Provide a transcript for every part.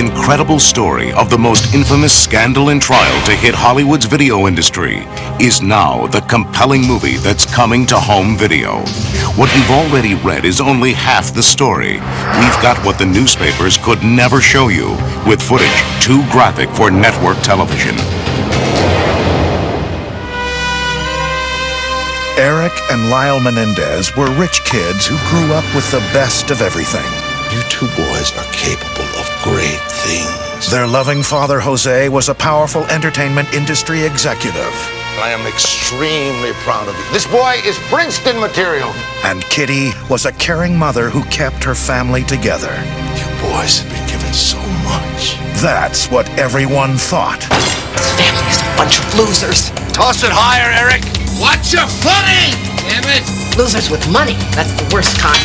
incredible story of the most infamous scandal and trial to hit Hollywood's video industry is now the compelling movie that's coming to home video. What you've already read is only half the story. We've got what the newspapers could never show you, with footage too graphic for network television. Eric and Lyle Menendez were rich kids who grew up with the best of everything. You two boys are capable of great things. Their loving father, Jose, was a powerful entertainment industry executive. I am extremely proud of you. This boy is Princeton material. And Kitty was a caring mother who kept her family together. You boys have been given so much. That's what everyone thought. This family is a bunch of losers. Toss it higher, Eric. Watch your footing! Damn it! Losers with money. That's the worst kind.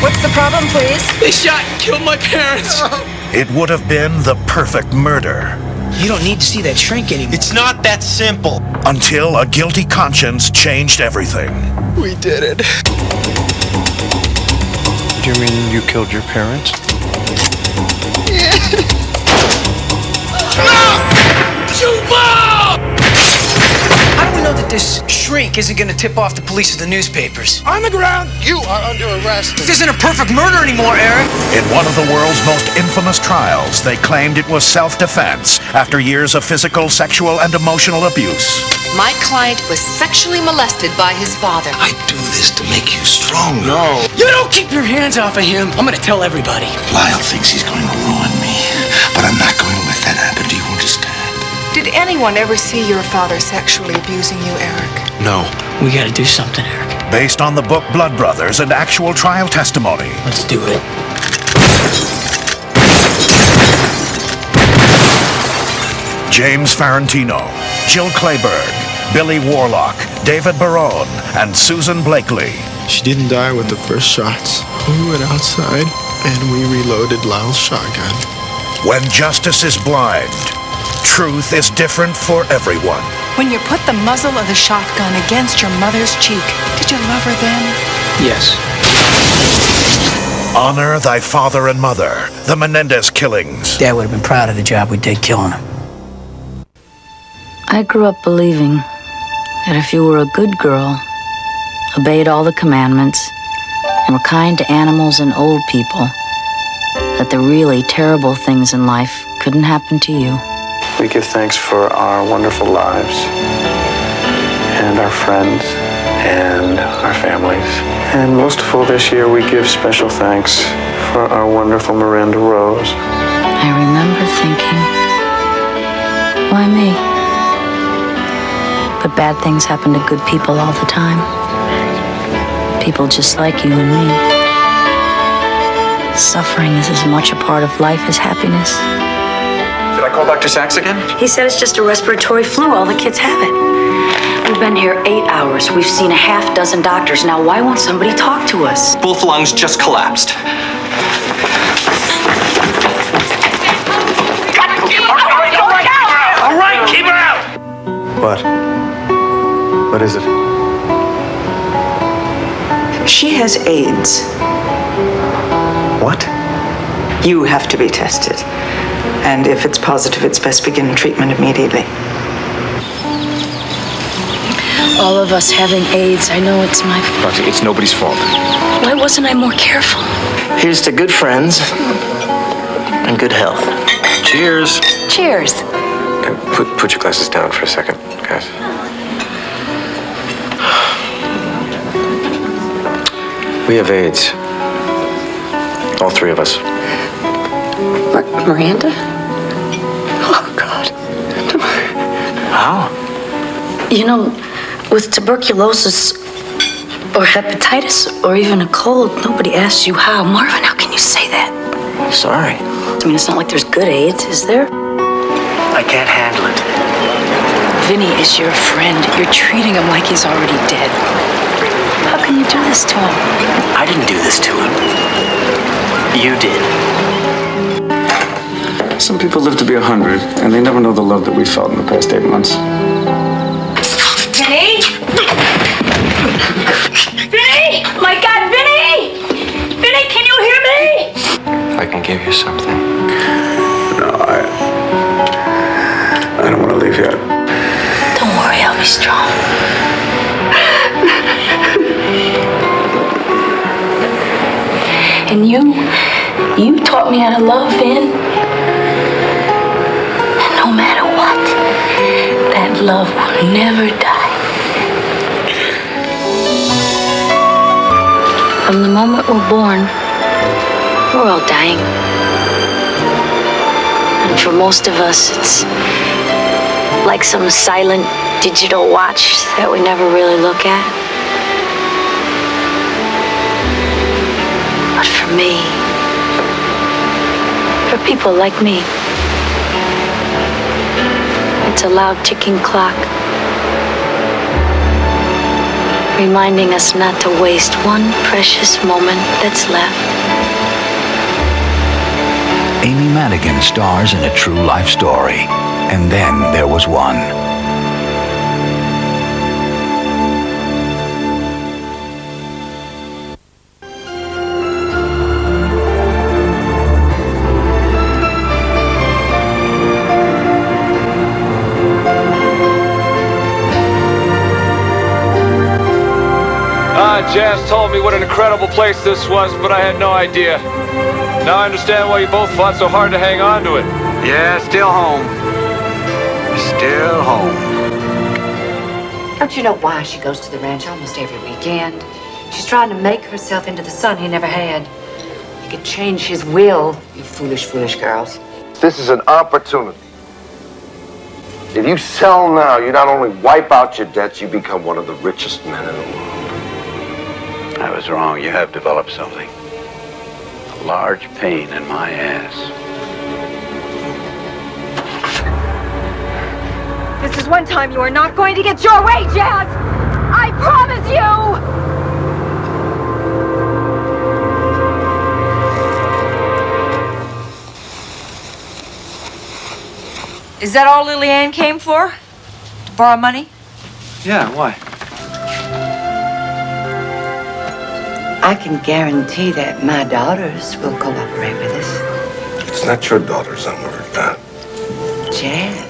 What's the problem, please? They shot and killed my parents. It would have been the perfect murder. You don't need to see that shrink anymore. It's not that simple. Until a guilty conscience changed everything. We did it. You mean you killed your parents? How do we know that this shrink isn't going to tip off the police or the newspapers? On the ground! You are under arrest. This isn't a perfect murder anymore, Eric. In one of the world's most infamous trials, they claimed it was self-defense after years of physical, sexual, and emotional abuse. My client was sexually molested by his father. I do this to make you stronger. No. You don't keep your hands off of him. I'm going to tell everybody. Lyle thinks he's going to ruin me, but I'm not going to let that happen. Do you understand? Did anyone ever see your father sexually abusing you, Eric? No. We got to do something, Eric. Based on the book Blood Brothers and actual trial testimony. Let's do it. James Farentino, Jill Clayburgh, Billy Warlock, David Barone, and Susan Blakely. She didn't die with the first shots. We went outside and we reloaded Lyle's shotgun. When justice is blind, truth is different for everyone. When you put the muzzle of the shotgun against your mother's cheek, did you love her then? Yes. Honor thy father and mother, the Menendez killings. Dad would have been proud of the job we did killing him. I grew up believing that if you were a good girl, obeyed all the commandments, and were kind to animals and old people, that the really terrible things in life couldn't happen to you. We give thanks for our wonderful lives and our friends and our families. And most of all this year, we give special thanks for our wonderful Miranda Rose. I remember thinking, why me? But bad things happen to good people all the time. People just like you and me. Suffering is as much a part of life as happiness. Should I call Dr. Sachs again? He said it's just a respiratory flu. All the kids have it. We've been here 8 hours. We've seen a half dozen doctors. Now, why won't somebody talk to us? Both lungs just collapsed. All right, keep her out! What? What is it? She has AIDS. What? You have to be tested. And if it's positive, it's best begin treatment immediately. All of us having AIDS, I know it's my fault. Doctor, it's nobody's fault. Why wasn't I more careful? Here's to good friends and good health. Cheers. Cheers. Put your glasses down for a second, guys. We have AIDS. All three of us. Miranda? Oh, God. How? You know, with tuberculosis or hepatitis or even a cold, nobody asks you how. Marvin, how can you say that? Sorry. I mean, it's not like there's good AIDS, is there? I can't handle it. Vinny is your friend. You're treating him like he's already dead. How can you do this to him? I didn't do this to him. You did. Some people live to be 100, and they never know the love that we felt in the past 8 months. Vinny? Vinny! My God, Vinny! Vinny, can you hear me? If I can give you something. No, I don't want to leave yet. Don't worry, I'll be strong. And you taught me how to love, Vin. And no matter what, that love will never die. From the moment we're born, we're all dying. And for most of us, it's like some silent digital watch that we never really look at. But for me, for people like me, it's a loud ticking clock, reminding us not to waste one precious moment that's left. Amy Madigan stars in a true life story. And then there was one. Jazz told me what an incredible place this was, but I had no idea. Now I understand why you both fought so hard to hang on to it. Yeah, still home. Still home. Don't you know why she goes to the ranch almost every weekend? She's trying to make herself into the son he never had. You could change his will, you foolish, foolish girls. This is an opportunity. If you sell now, you not only wipe out your debts, you become one of the richest men in the world. I was wrong. You have developed something. A large pain in my ass. This is one time you are not going to get your way, Jazz! I promise you! Is that all Lillian came for? To borrow money? Yeah, why? I can guarantee that my daughters will cooperate with us. It's not your daughters I'm worried about. Jazz?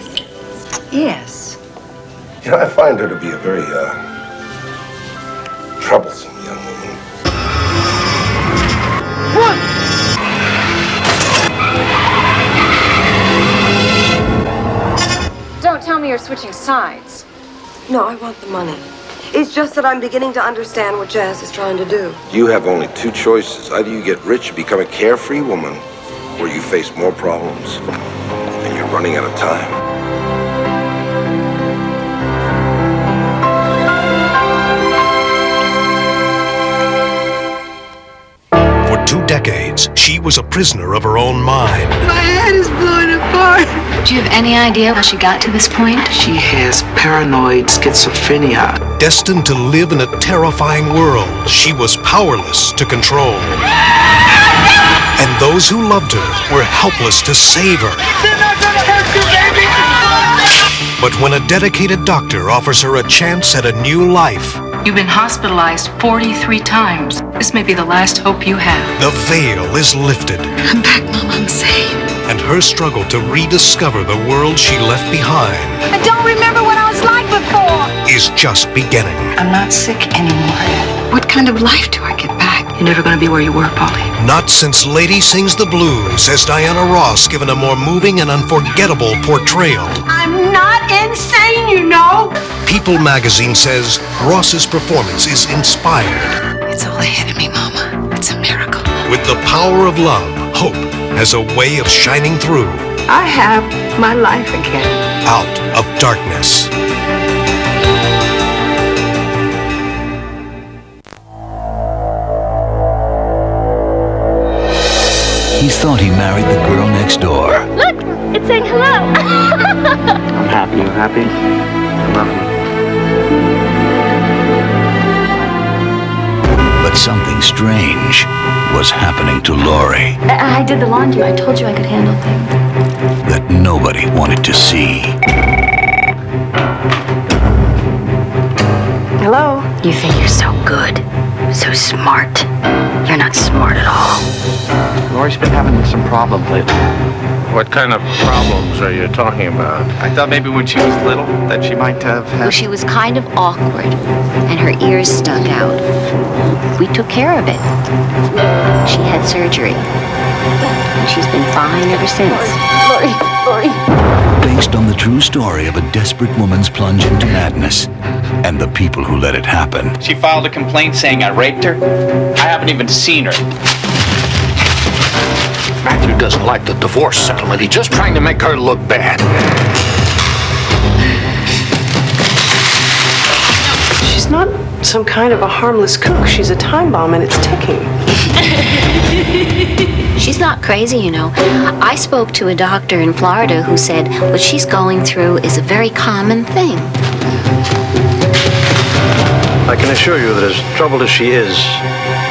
Yes. You know, I find her to be a very, troublesome young woman. Don't tell me you're switching sides. No, I want the money. It's just that I'm beginning to understand what Jazz is trying to do. You have only two choices. Either you get rich and become a carefree woman, or you face more problems, and you're running out of time. For 2 decades, she was a prisoner of her own mind. My head is blowing apart. Do you have any idea how she got to this point? She has paranoid schizophrenia. Destined to live in a terrifying world she was powerless to control. And those who loved her were helpless to save her. They're not gonna hurt you, baby! But when a dedicated doctor offers her a chance at a new life, You've been hospitalized 43 times. This may be the last hope you have. the veil is lifted. I'm back, Mom. I'm safe. And her struggle to rediscover the world she left behind I don't remember what I was like before. is just beginning. I'm not sick anymore. What kind of life do I get back? You're never going to be where you were, Polly. Not since Lady Sings the Blues has Diana Ross given a more moving and unforgettable portrayal. I'm not insane, you know. People magazine says Ross's performance is inspired. It's all ahead of me, Mama. It's a miracle. With the power of love, hope has a way of shining through, I have my life again. out of darkness. He thought he married the girl next door. Look, it's saying hello. I'm happy. You happy? I love you. But something strange was happening to Lori I did the laundry. I told you I could handle things. that nobody wanted to see. Hello. You think you're so good, so smart. You're not smart at all. Lori's been having some problems lately. What kind of problems are you talking about? I thought maybe when she was little that she might have had... Well, she was kind of awkward, and her ears stuck out. We took care of it. She had surgery, and she's been fine ever since. Lori. Based on the true story of a desperate woman's plunge into madness and the people who let it happen. She filed a complaint saying I raped her. I haven't even seen her. Matthew doesn't like the divorce settlement. He's just trying to make her look bad. She's not some kind of a harmless kook. She's a time bomb and it's ticking. She's not crazy, you know. I spoke to a doctor in Florida who said what she's going through is a very common thing. I can assure you that as troubled as she is,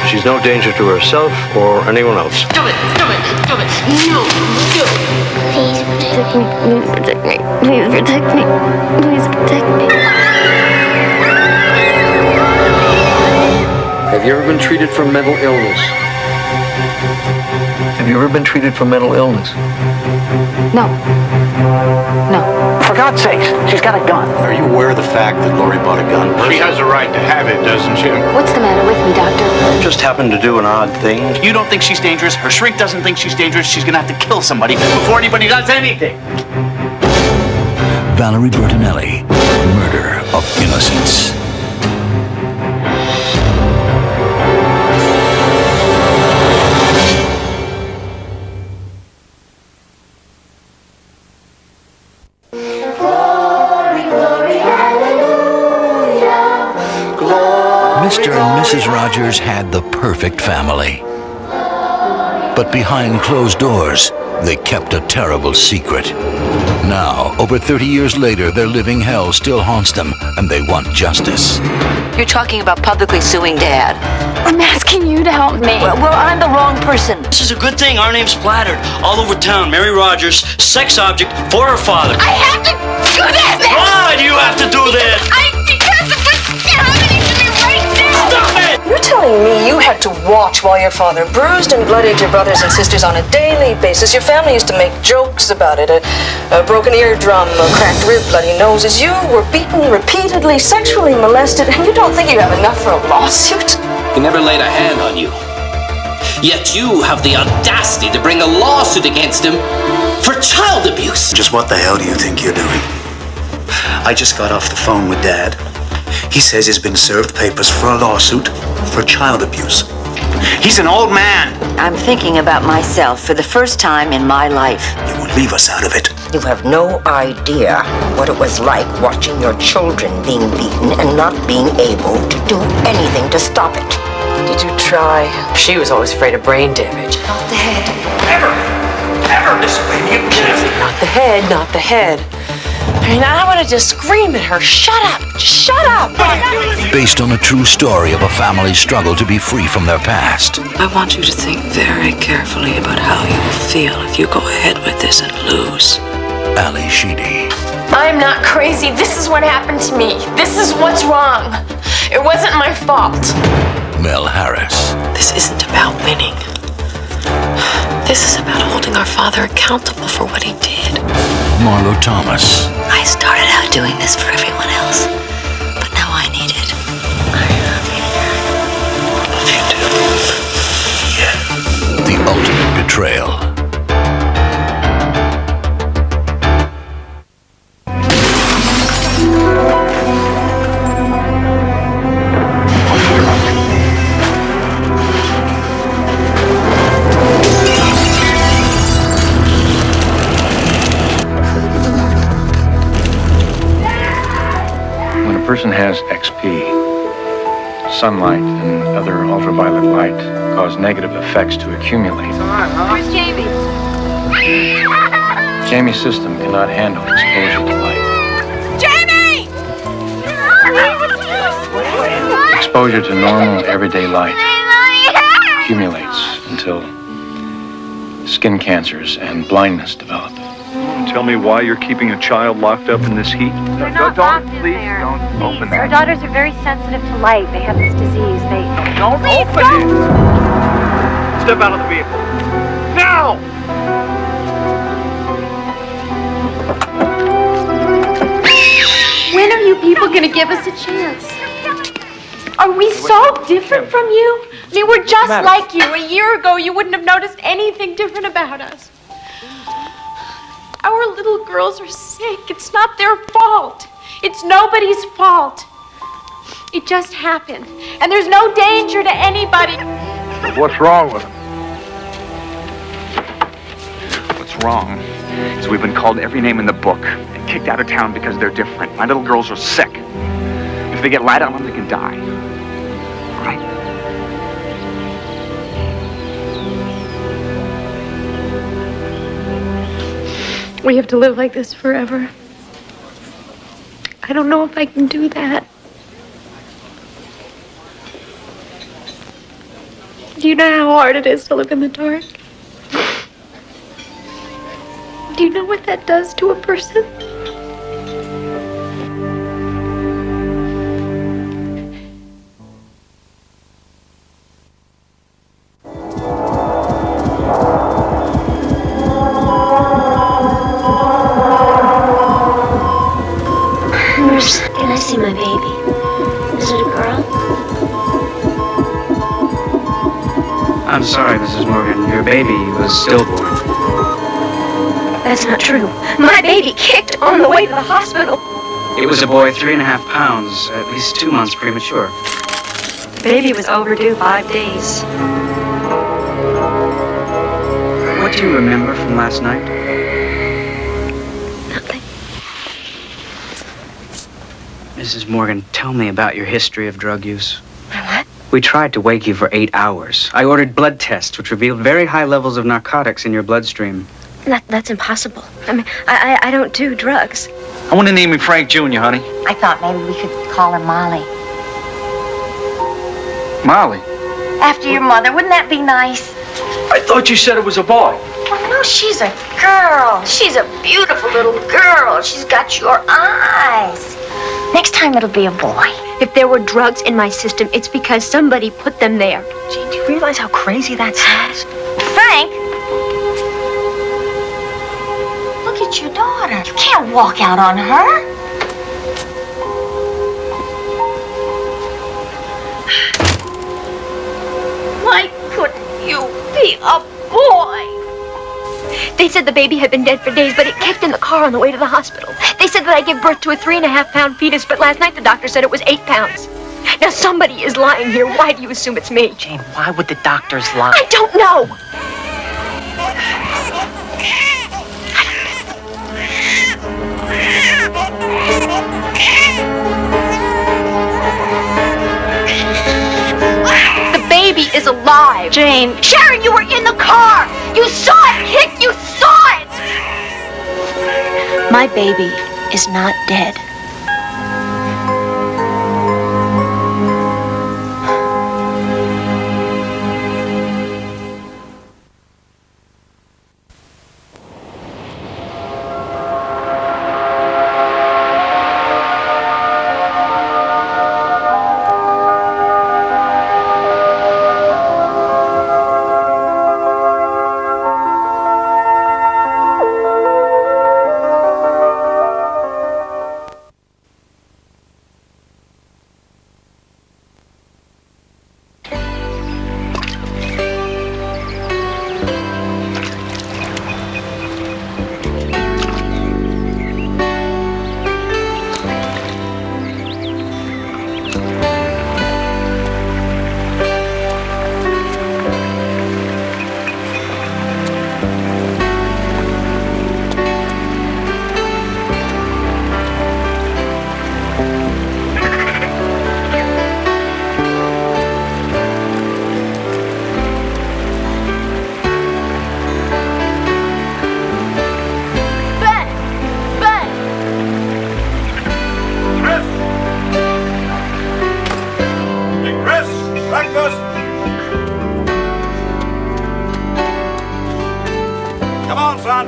she's no danger to herself or anyone else. Stop it! No! Please protect me. Please protect me. Please protect me. Have you ever been treated for mental illness? Have you ever been treated for mental illness? No. For God's sakes, she's got a gun. Are you aware of the fact that Lori bought a gun? She has a right to have it, doesn't she? What's the matter with me, Doctor? Just happened to do an odd thing. You don't think she's dangerous. Her shrink doesn't think she's dangerous. She's gonna have to kill somebody before anybody does anything. Valerie Bertinelli, Murder of Innocence. Mr. and Mrs. Rogers had the perfect family. But behind closed doors, they kept a terrible secret. Now, over 30 years later, their living hell still haunts them, and they want justice. You're talking about publicly suing Dad. I'm asking you to help me. Well, I'm the wrong person. This is a good thing. Our name's splattered all over town. Mary Rogers, sex object for her father. I have to do this! Why do you have to do this? Because of what's happening to me right now! Stop it! You're telling me you had to watch while your father bruised and bloodied your brothers and sisters on a daily basis. Your family used to make jokes about it. A broken eardrum, a cracked rib, bloody noses. You were beaten repeatedly, sexually molested, and you don't think you have enough for a lawsuit? He never laid a hand on you. Yet you have the audacity to bring a lawsuit against him for child abuse. Just what the hell do you think you're doing? I just got off the phone with Dad. He says he's been served papers for a lawsuit for child abuse. He's an old man. I'm thinking about myself for the first time in my life. You won't leave us out of it. You have no idea what it was like watching your children being beaten and not being able to do anything to stop it. Did you try? She was always afraid of brain damage. Not the head. Ever this way, you kidding? Not the head, not the head. I mean, I want to just scream at her. Shut up! Shut up! Based on a true story of a family's struggle to be free from their past. I want you to think very carefully about how you will feel if you go ahead with this and lose. Ali Sheedy. I'm not crazy. This is what happened to me. This is what's wrong. It wasn't my fault. Mel Harris. This isn't about winning. This is about holding our father accountable for what he did. Marlo Thomas. I started out doing this for everyone else, but now I need it. I love you. Yeah. The ultimate betrayal. A person has XP, sunlight and other ultraviolet light cause negative effects to accumulate. Where's Jamie? Jamie's system cannot handle exposure to light. Jamie! Exposure to normal, everyday light accumulates until skin cancers and blindness develop. tell me why you're keeping a child locked up in this heat? They're not locked in there. Don't open Our that. daughters are very sensitive to light. They have this disease. Don't open it! Step out of the vehicle. Now! When are you people going to give us a chance? Are we so different from you? I mean, we're just like you. A year ago, you wouldn't have noticed anything different about us. Our little girls are sick. It's not their fault. It's nobody's fault. It just happened. And there's no danger to anybody. What's wrong with him? What's wrong is we've been called every name in the book and kicked out of town because they're different. My little girls are sick. If they get light on them, they can die. Right? We have to live like this forever. I don't know if I can do that. Do you know how hard it is to live in the dark? Do you know what that does to a person? Nurse, can I see my baby? Is it a girl? I'm sorry, Mrs. Morgan. Your baby was stillborn. That's not true. My baby kicked on the way to the hospital. It was a boy 3.5 pounds, at least 2 months premature. The baby was overdue 5 days. What do you remember from last night? Nothing. Mrs. Morgan, tell me about your history of drug use. My what? We tried to wake you for 8 hours. I ordered blood tests, which revealed very high levels of narcotics in your bloodstream. That's impossible. I mean, I don't do drugs. I want to name him Frank Jr., honey. I thought maybe we could call her Molly. Molly? After your mother, wouldn't that be nice? I thought you said it was a boy. Oh, no, she's a girl. She's a beautiful little girl. She's got your eyes. Next time it'll be a boy. If there were drugs in my system, it's because somebody put them there. Gee, do you realize how crazy that sounds? Frank! Look at your daughter. You can't walk out on her. Why couldn't you be a boy? They said the baby had been dead for days, but it kicked in the car on the way to the hospital. They said that I gave birth to a 3.5-pound fetus, but last night the doctor said it was 8 pounds. Now somebody is lying here. Why do you assume it's me? Jane, why would the doctors lie? I don't know. The baby is alive. Jane. Sharon, you were in the car. You saw it kick. You saw it. My baby is not dead.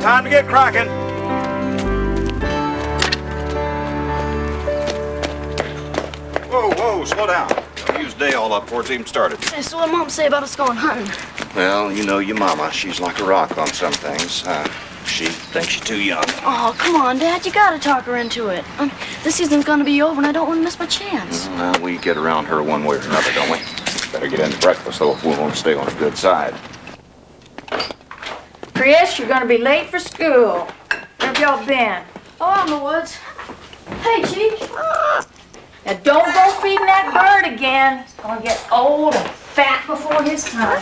Time to get cracking. Whoa, slow down. Don't use day all up before it's even started. Hey, so what Mom say about us going hunting? Well, you know your mama. She's like a rock on some things. She thinks you're too young. Oh, come on, Dad. You gotta talk her into it. This season's gonna be over, and I don't want to miss my chance. Well, we get around her one way or another, don't we? Better get into breakfast, though, if we want to stay on a good side. Chris, you're gonna be late for school. Where have y'all been? Oh, out in the woods. Hey, Chief. Now don't go feeding that bird again. He's gonna get old and fat before his time.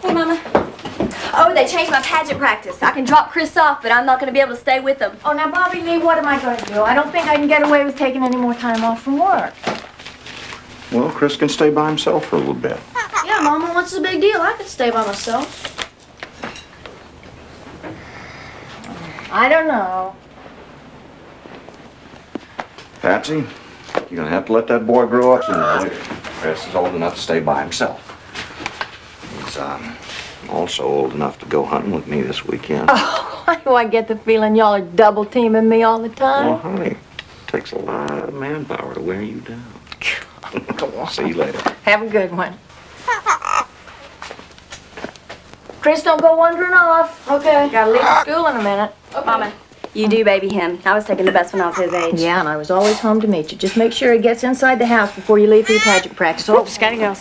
Hey, Mama. Oh, they changed my pageant practice. I can drop Chris off, but I'm not going to be able to stay with him. Oh, now, Bobby Lee, what am I going to do? I don't think I can get away with taking any more time off from work. Well, Chris can stay by himself for a little bit. Yeah, Mama, what's the big deal? I could stay by myself. I don't know. Patsy, you're going to have to let that boy grow up sooner or later. Chris is old enough to stay by himself. He's, also old enough to go hunting with me this weekend. Oh, why do I get the feeling y'all are double teaming me all the time? Well, honey, it takes a lot of manpower to wear you down. Come on. See you later. Have a good one. Chris, don't go wandering off. Okay. Gotta leave for school in a minute. Okay. Mama, you do baby him. I was taking the bus when I was his age. Yeah, and I was always home to meet you. Just make sure he gets inside the house before you leave for your pageant practice. Oops, gotta go.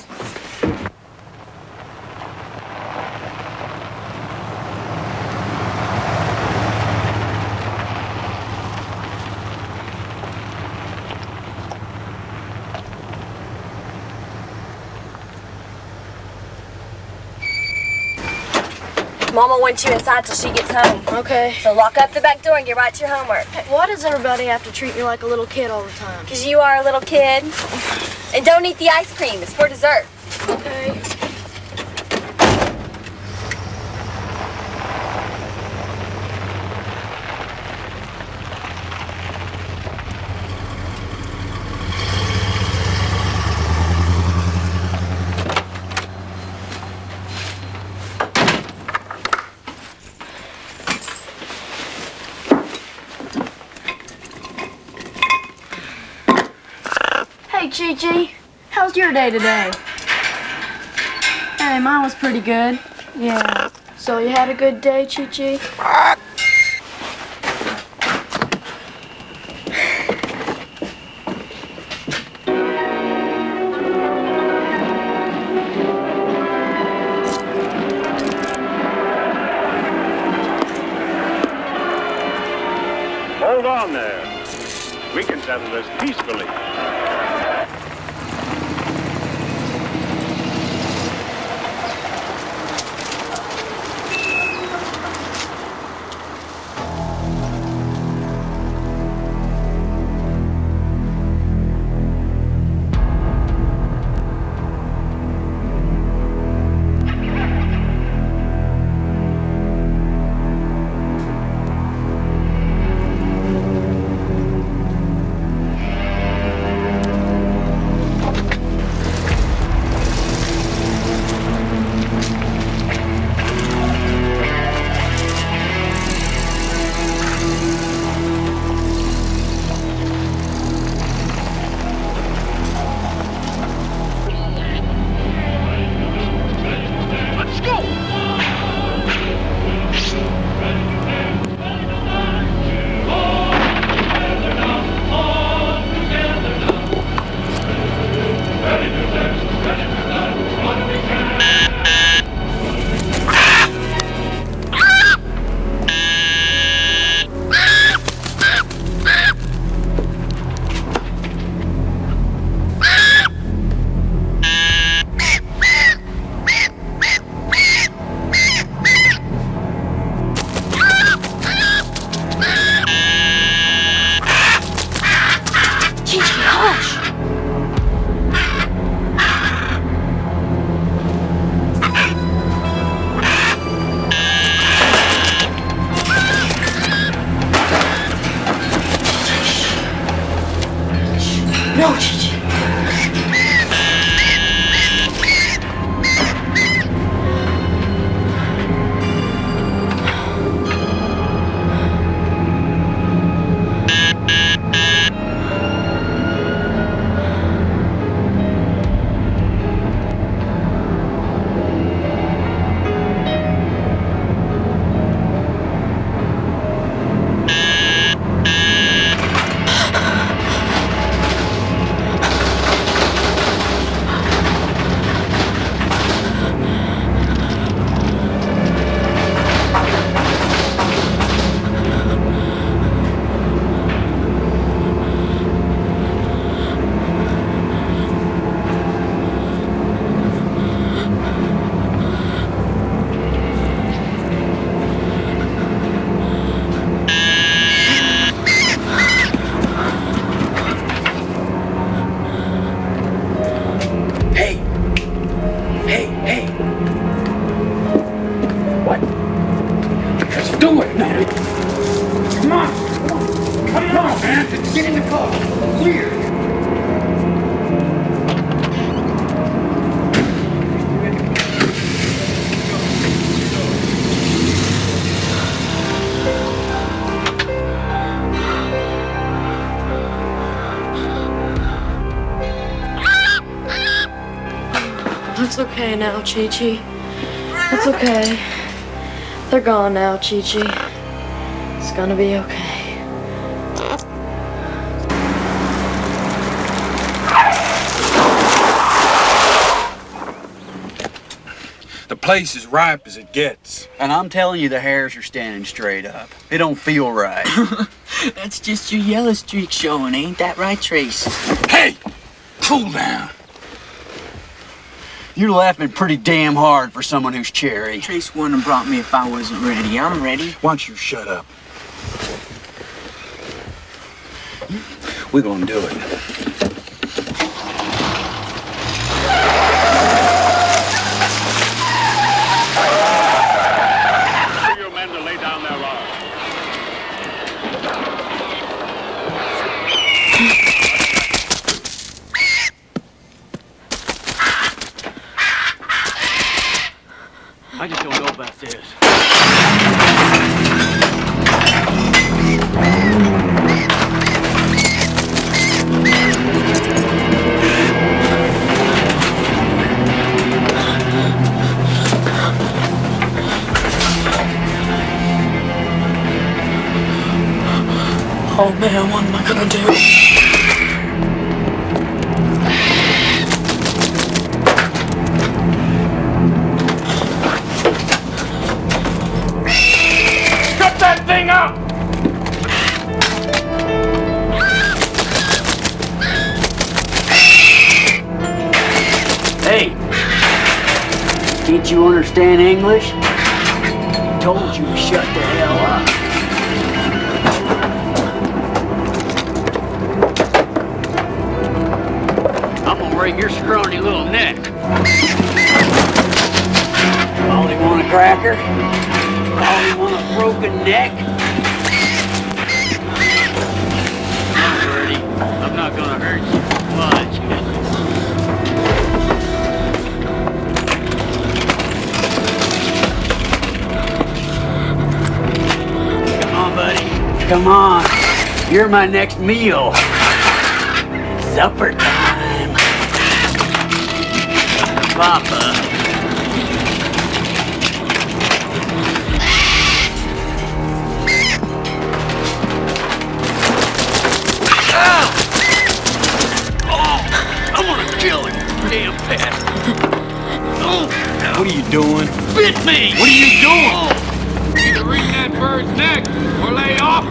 Mama wants you inside till she gets home. Okay. So lock up the back door and get right to your homework. Hey, why does everybody have to treat me like a little kid all the time? Because you are a little kid. And don't eat the ice cream. It's for dessert. Okay. Hey, Chi-Chi, how's your day today? Hey, mine was pretty good. Yeah. So you had a good day, Chi-Chi? Hold on there. We can settle this peacefully. No, Chi-Chi. Get in the car. Clear. It's okay now, Chi-Chi. It's okay. They're gone now, Chi-Chi. It's gonna be okay. The place is ripe as it gets. And I'm telling you, the hairs are standing straight up. It don't feel right. That's just your yellow streak showing, ain't that right, Trace? Hey! Cool down. You're laughing pretty damn hard for someone who's cherry. Trace wouldn't have brought me if I wasn't ready. I'm ready. Why don't you shut up? We're gonna do it. Your men to lay down their arms. I just don't know about this. Oh man, what am I gonna do? Cut that thing out! Hey! Can't you understand English? Told you to shut the hell up. I'm gonna break your scrawny little neck. All you want a cracker? All you want a broken neck? Don't worry, I'm not gonna hurt you much. Come on, buddy. Come on. You're my next meal. Supper time. Papa. I'm gonna kill him, damn pest. What are you doing? Bit me! What are you doing? Either wring that bird's neck or lay off.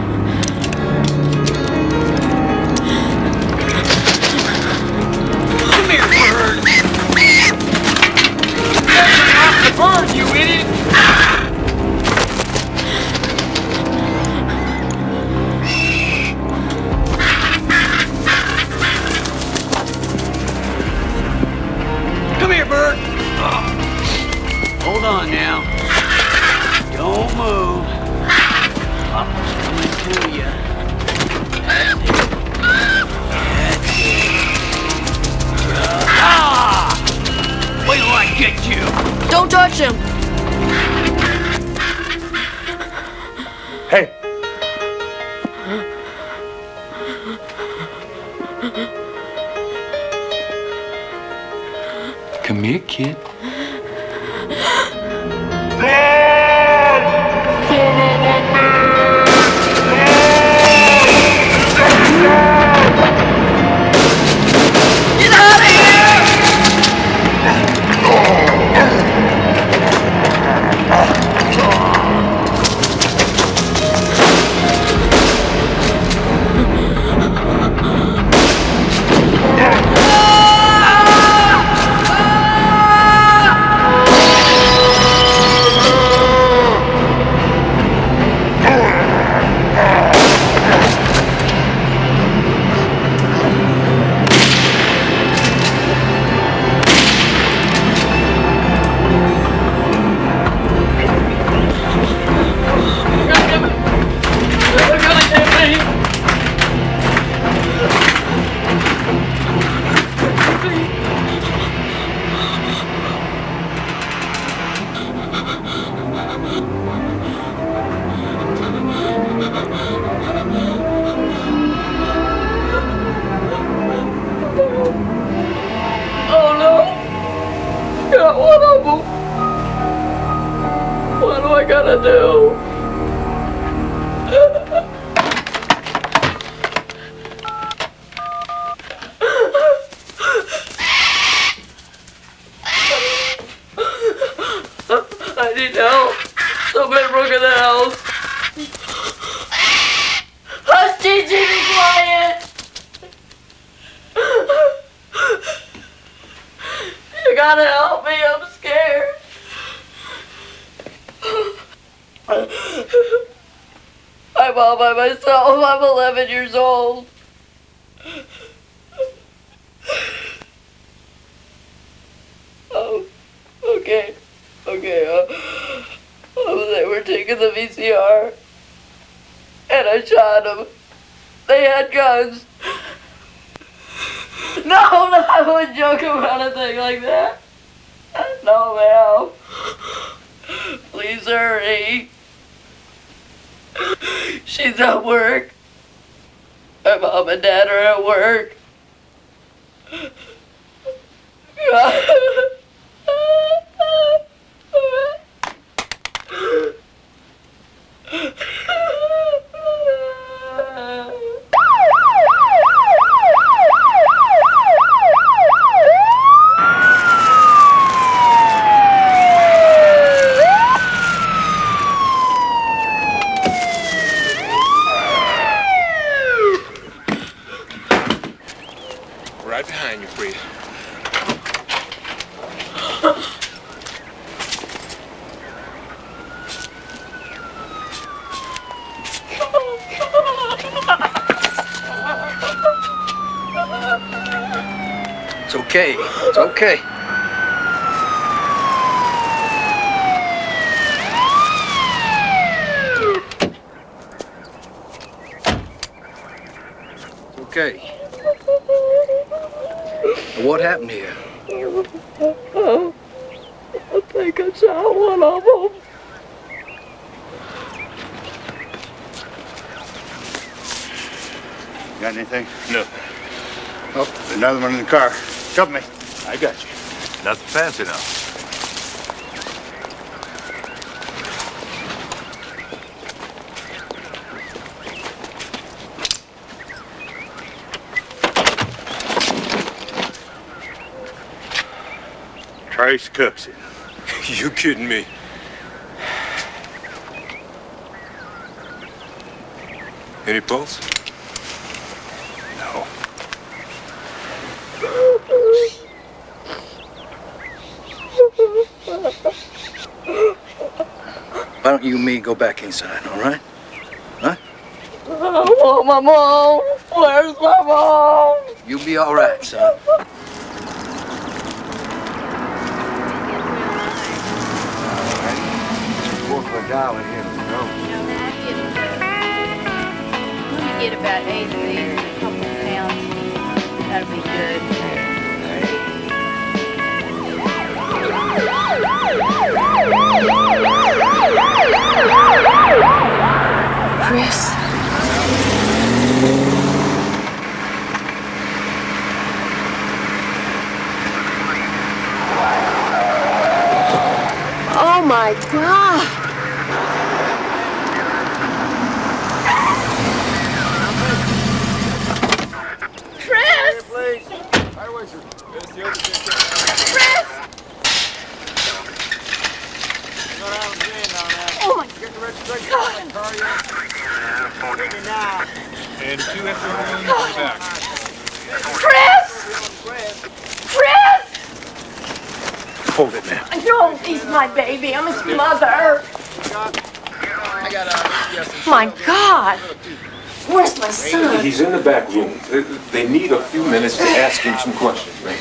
Come here, bird! Lay off the bird, you idiot! Come here, bird! Hold on now. Don't move. Papa's coming to you. That's it. That's it. Ah! Wait till I get you! Don't touch him! Hey! Come here, kid. Get out of here! gonna do? I need help. Somebody broke in the house. Hush, Gigi, be quiet. You gotta help me, I'm scared. I'm all by myself. I'm 11 years old. Oh, okay. They were taking the VCR, and I shot them. They had guns. No, I wouldn't joke around a thing like that. No, ma'am. Please hurry. She's at work. My mom and dad are at work. Right behind you, Fred. It's okay. It's okay. It's okay. What happened here? I think I shot one of them. Got anything? No. Oh, there's another one in the car. Cover me. I got you. Nothing fancy now. Trace cooks it. You kidding me? Any pulse? No. Why don't you and me go back inside, all right? Huh? I want my mom. Where's my mom? You'll be all right, son. $4 here. Let me get about 8 of these and a couple of pounds. That'll be good. Chris. Oh my God. Chris! Please. Chris! Oh my God. And 2 extra rooms in the back. Chris! Chris! Hold it, man. No, he's my baby. I'm his mother. My God. Where's my son? He's in the back room. They need a few minutes to ask him some questions, man.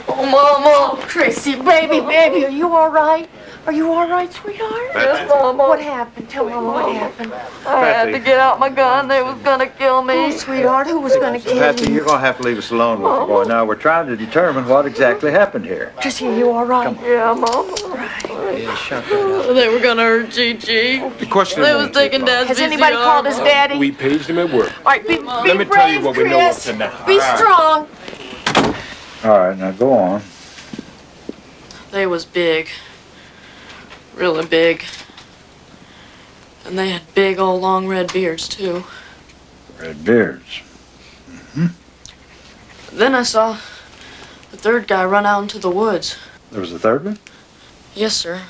Oh, Mama. Chrissy, baby, are you all right? Are you all right, sweetheart? Yes, Mama. What happened? Tell Mama what happened. I had to get out my gun. They was gonna kill me. Oh, sweetheart, who was gonna kill Patsy, you? you're going to have to leave us alone with the boy. Now, we're trying to determine what exactly happened here. Chrissy, are you all right? Yeah, Mama. Yeah, shut that up. They were gonna hurt Gigi. The question They won't was taking take long. Dad's Has anybody called his daddy? We paged him at work. All right, be Let me brave, tell you what we know up Chris. to now. Be strong. All right, now go on. They was big. Really big. And they had big old long red beards, too. Red beards. Then I saw the third guy run out into the woods. There was a third one? Yes, sir.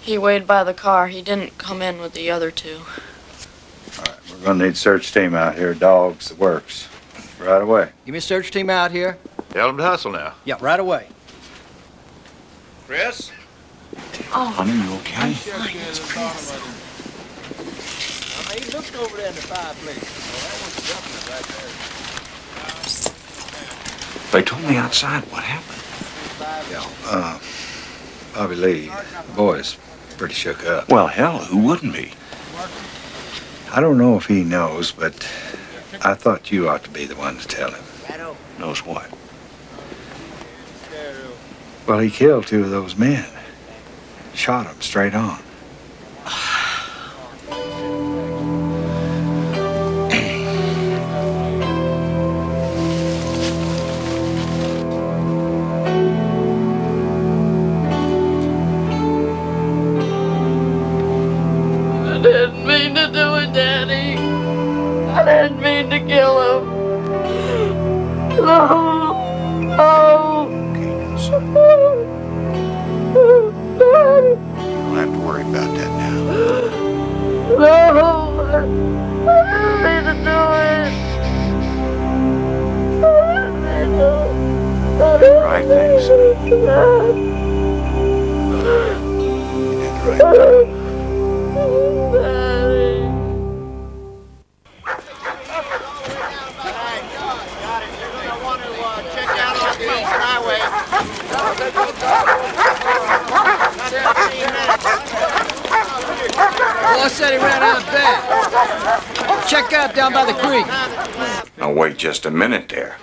He waited by the car. He didn't come in with the other two. We're gonna need search team out here, dogs, the works. Right away. Give me a search team out here. Tell them to hustle now. Yeah, right away. Chris? Oh, Honey, you okay? I'm fine. It's Chris. He looked over there in the fireplace. They told me outside what happened. Yeah, Bobby Lee, the boy's pretty shook up. Well, hell, who wouldn't be? I don't know if he knows, but I thought you ought to be the one to tell him. Knows what? Well, he killed two of those men. Shot them straight on. I didn't mean to do it, Daddy. I didn't mean to kill him. No. Oh. Don't have to worry about that now. No. I didn't mean to do it. Right, thanks. Boy said he ran out back. Check out down by the creek. Now, wait just a minute there.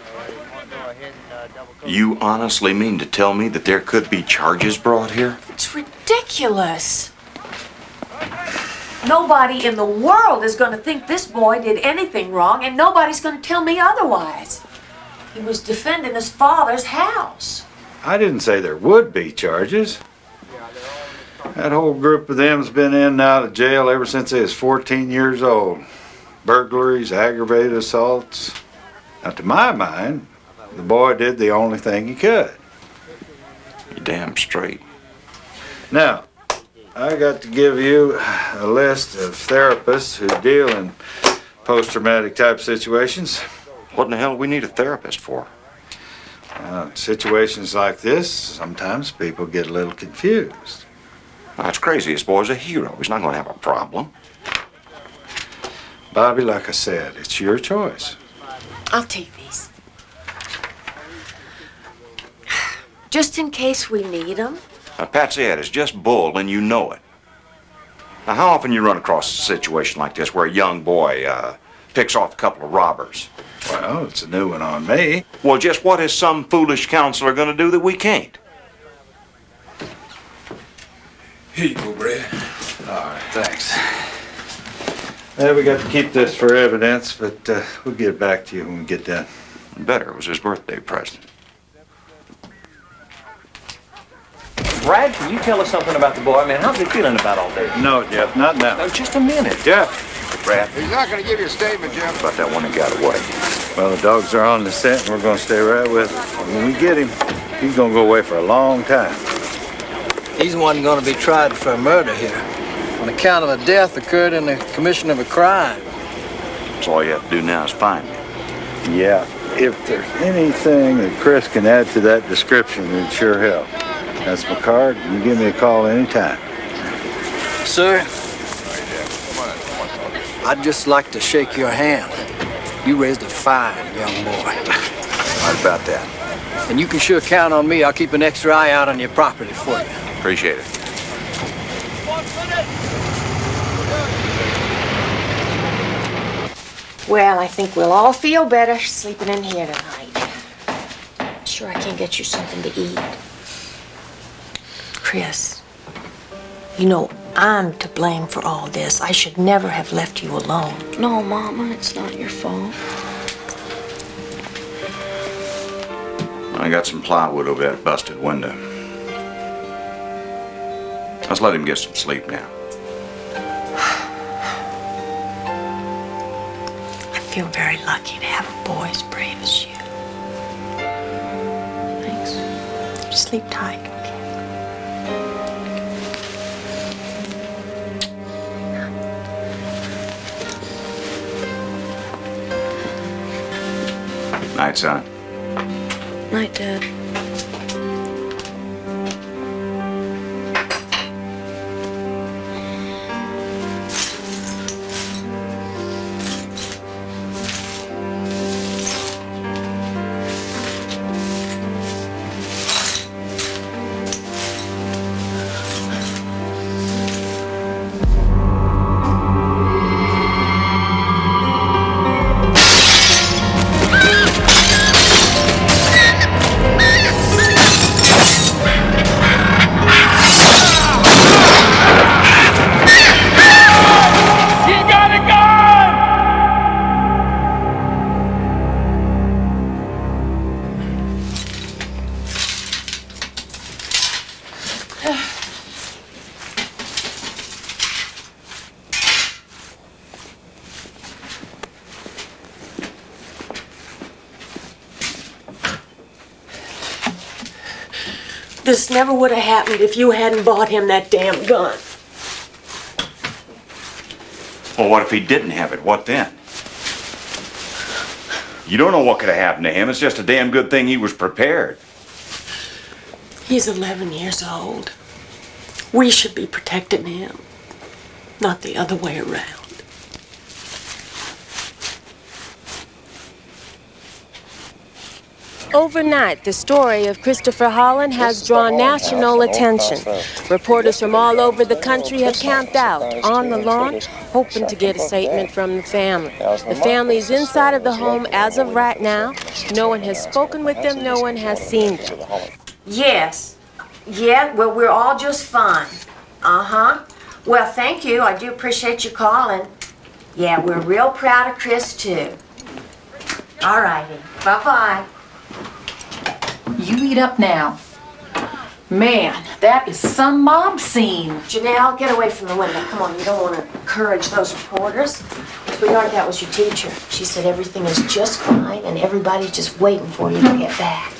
You honestly mean to tell me that there could be charges brought here? It's ridiculous. Nobody in the world is going to think this boy did anything wrong, and nobody's going to tell me otherwise. He was defending his father's house. I didn't say there would be charges. That whole group of them's been in and out of jail ever since they was 14 years old. Burglaries, aggravated assaults. Now, to my mind, the boy did the only thing he could. You're damn straight. Now, I got to give you a list of therapists who deal in post-traumatic type situations. What in the hell do we need a therapist for? Situations like this, sometimes people get a little confused. That's crazy. This boy's a hero. He's not going to have a problem. Bobby, like I said, it's your choice. I'll take these. Just in case we need them. Now, Patsy, that is just bull, and you know it. Now, how often you run across a situation like this where a young boy picks off a couple of robbers? Well, it's a new one on me. Well, just what is some foolish counselor going to do that we can't? Here you go, Brad. All right, thanks. We got to keep this for evidence, but we'll get it back to you when we get done. Better. It was his birthday present. Brad, can you tell us something about the boy? Man, how's he feeling about all this? No, Jeff, not now. No, just a minute. Jeff. Brad, He's not going to give you a statement, Jim. about that one that got away. Well, the dogs are on the scent, and we're going to stay right with him. When we get him, he's going to go away for a long time. He's one going to be tried for murder here. On account of a death occurred in the commission of a crime. So all you have to do now is find me. Yeah, if there's anything that Chris can add to that description, it'd sure help. That's my card. You can give me a call anytime. Sir, I'd just like to shake your hand. You raised a fine young boy. Right about that. And you can sure count on me. I'll keep an extra eye out on your property for you. Appreciate it. Well, I think we'll all feel better sleeping in here tonight. Sure, I can't get you something to eat. Chris, you know, I'm to blame for all this. I should never have left you alone. No, Mama, it's not your fault. I got some plywood over that busted window. Let's let him get some sleep now. I feel very lucky to have a boy as brave as you. Thanks. Sleep tight. Night, son. Night, Dad. This never would have happened if you hadn't bought him that damn gun. Well, what if he didn't have it? What then? You don't know what could have happened to him. It's just a damn good thing he was prepared. He's 11 years old. We should be protecting him, not the other way around. Overnight, the story of Christopher Holland has drawn national attention. Reporters from all over the country have camped out on the lawn, hoping to get a statement from the family. The family is inside of the home as of right now. No one has spoken with them, no one has seen them. Yes. Yeah, well, we're all just fine. Uh-huh. Well, thank you. I do appreciate you calling. Yeah, we're real proud of Chris, too. All righty. Bye-bye. You eat up now. Man, that is some mob scene. Janelle, get away from the window. Come on, you don't want to encourage those reporters. Sweetheart, that was your teacher. She said everything is just fine and everybody's just waiting for you to get back.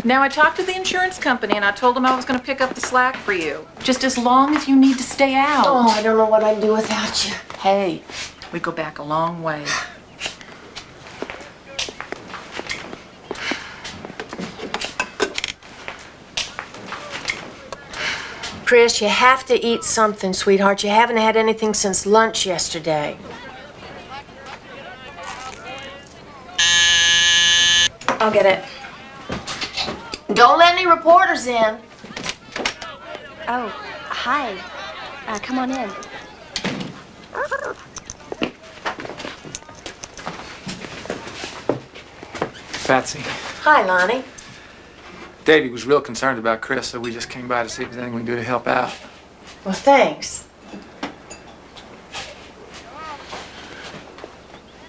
Now, I talked to the insurance company and I told them I was going to pick up the slack for you. Just as long as you need to stay out. Oh, I don't know what I'd do without you. Hey, we go back a long way. Chris, you have to eat something, sweetheart. You haven't had anything since lunch yesterday. I'll get it. Don't let any reporters in. Oh, hi. Come on in. Patsy. Hi, Lonnie. Davey was real concerned about Chris, so we just came by to see if there's anything we can do to help out. Well, thanks.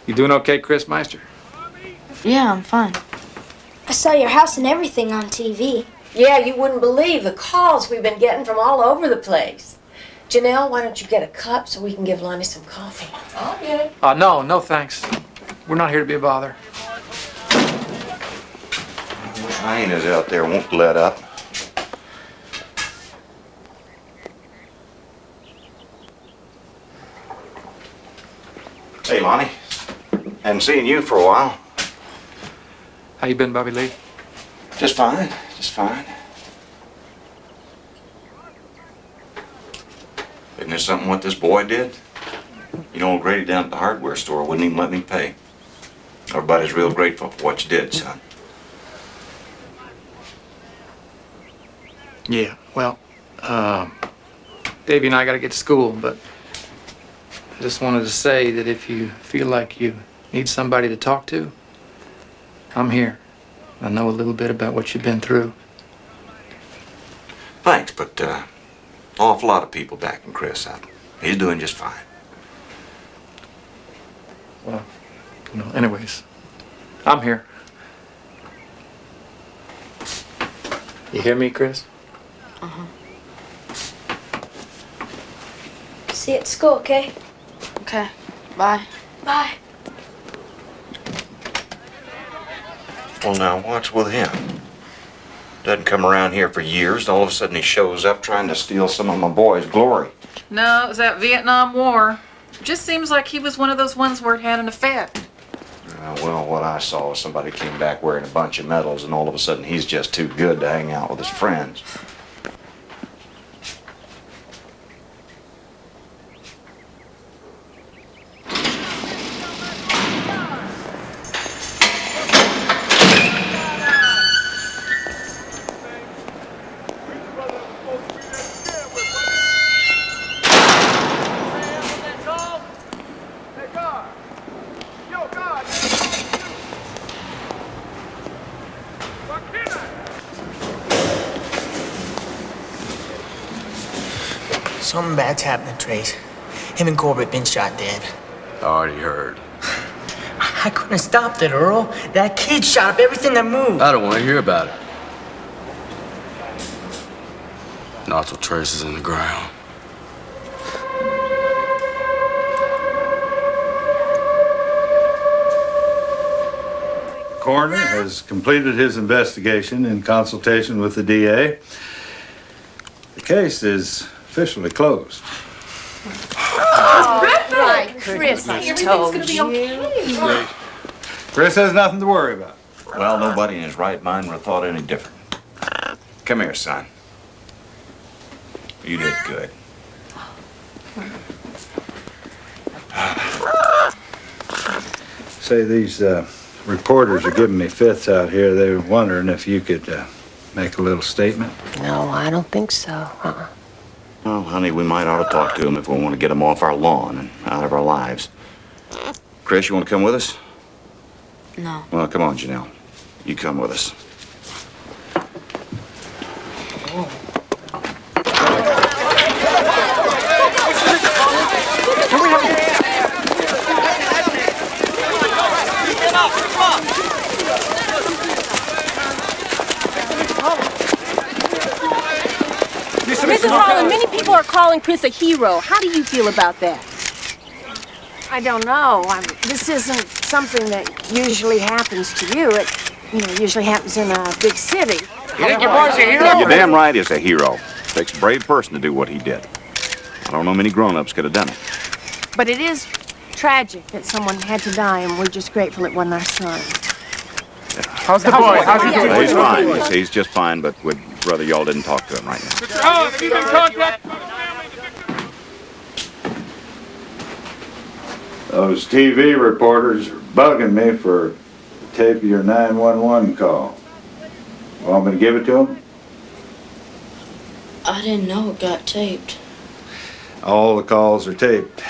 You doing okay, Chris Meister? Yeah, I'm fine. I saw your house and everything on TV. Yeah, you wouldn't believe the calls we've been getting from all over the place. Janelle, why don't you get a cup so we can give Lonnie some coffee? I'll get it. No, thanks. We're not here to be a bother. Hyenas out there won't let up. Hey, Lonnie. Hadn't seen you for a while. How you been, Bobby Lee? Just fine, just fine. Isn't this something what this boy did? You know, Grady down at the hardware store wouldn't even let me pay. Everybody's real grateful for what you did, son. Yeah, well, Davey and I got to get to school, but I just wanted to say that if you feel like you need somebody to talk to, I'm here. I know a little bit about what you've been through. Thanks, but an awful lot of people backing Chris up. He's doing just fine. Well, anyways, I'm here. You hear me, Chris? Uh-huh. See you at school, okay? Okay. Bye. Bye. Well, now, what's with him? Doesn't come around here for years, and all of a sudden he shows up trying to steal some of my boy's glory. No, it was that Vietnam War. Just seems like he was one of those ones where it had an effect. Well, what I saw was somebody came back wearing a bunch of medals, and all of a sudden he's just too good to hang out with his friends. Something bad's happening, Trace. Him and Corbett been shot dead. Already heard. I couldn't have stopped it, Earl. That kid shot up everything that moved. I don't want to hear about it. Nostril traces in the ground. Coroner has completed his investigation in consultation with the DA. The case is officially closed. Right, Chris, I told you. Chris has nothing to worry about. Well, nobody in his right mind would have thought any different. Come here, son. You did good. Say, these reporters are giving me fits out here. They were wondering if you could make a little statement. No, I don't think so. Well, honey, we might ought to talk to him if we want to get him off our lawn and out of our lives. Chris, you want to come with us? No. Well, come on, Janelle. You come with us. Mrs. Holland, many people are calling Chris a hero. How do you feel about that? I don't know. This isn't something that usually happens to you. It, usually happens in a big city. You think your boy's a hero? You're damn right he's a hero. Takes a brave person to do what he did. I don't know many grown-ups could have done it. But it is tragic that someone had to die, and we're just grateful it wasn't our son. How's the boy? How's he doing? He's fine. He's just fine, but would rather y'all didn't talk to him right now. Mr. Holland, have you been contacted? Those TV reporters are bugging me for the tape of your 911 call. Want me to give it to them? I didn't know it got taped. All the calls are taped.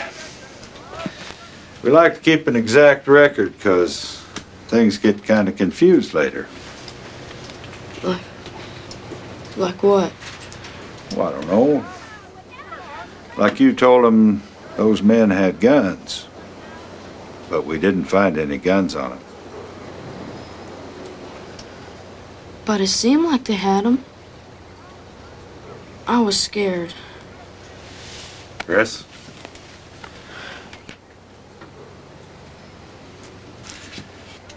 We like to keep an exact record because things get kind of confused later. Like what? Well, I don't know. Like you told them those men had guns, but we didn't find any guns on them. But it seemed like they had them. I was scared. Chris?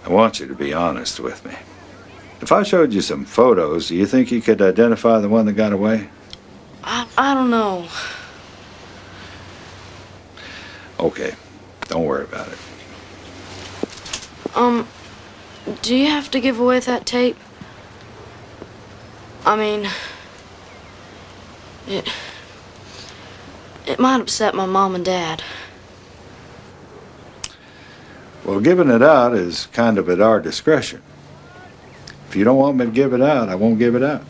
I want you to be honest with me. If I showed you some photos, do you think you could identify the one that got away? I don't know. Okay, don't worry about it. Do you have to give away that tape? I mean, it might upset my mom and dad. Well, giving it out is kind of at our discretion. If you don't want me to give it out, I won't give it out.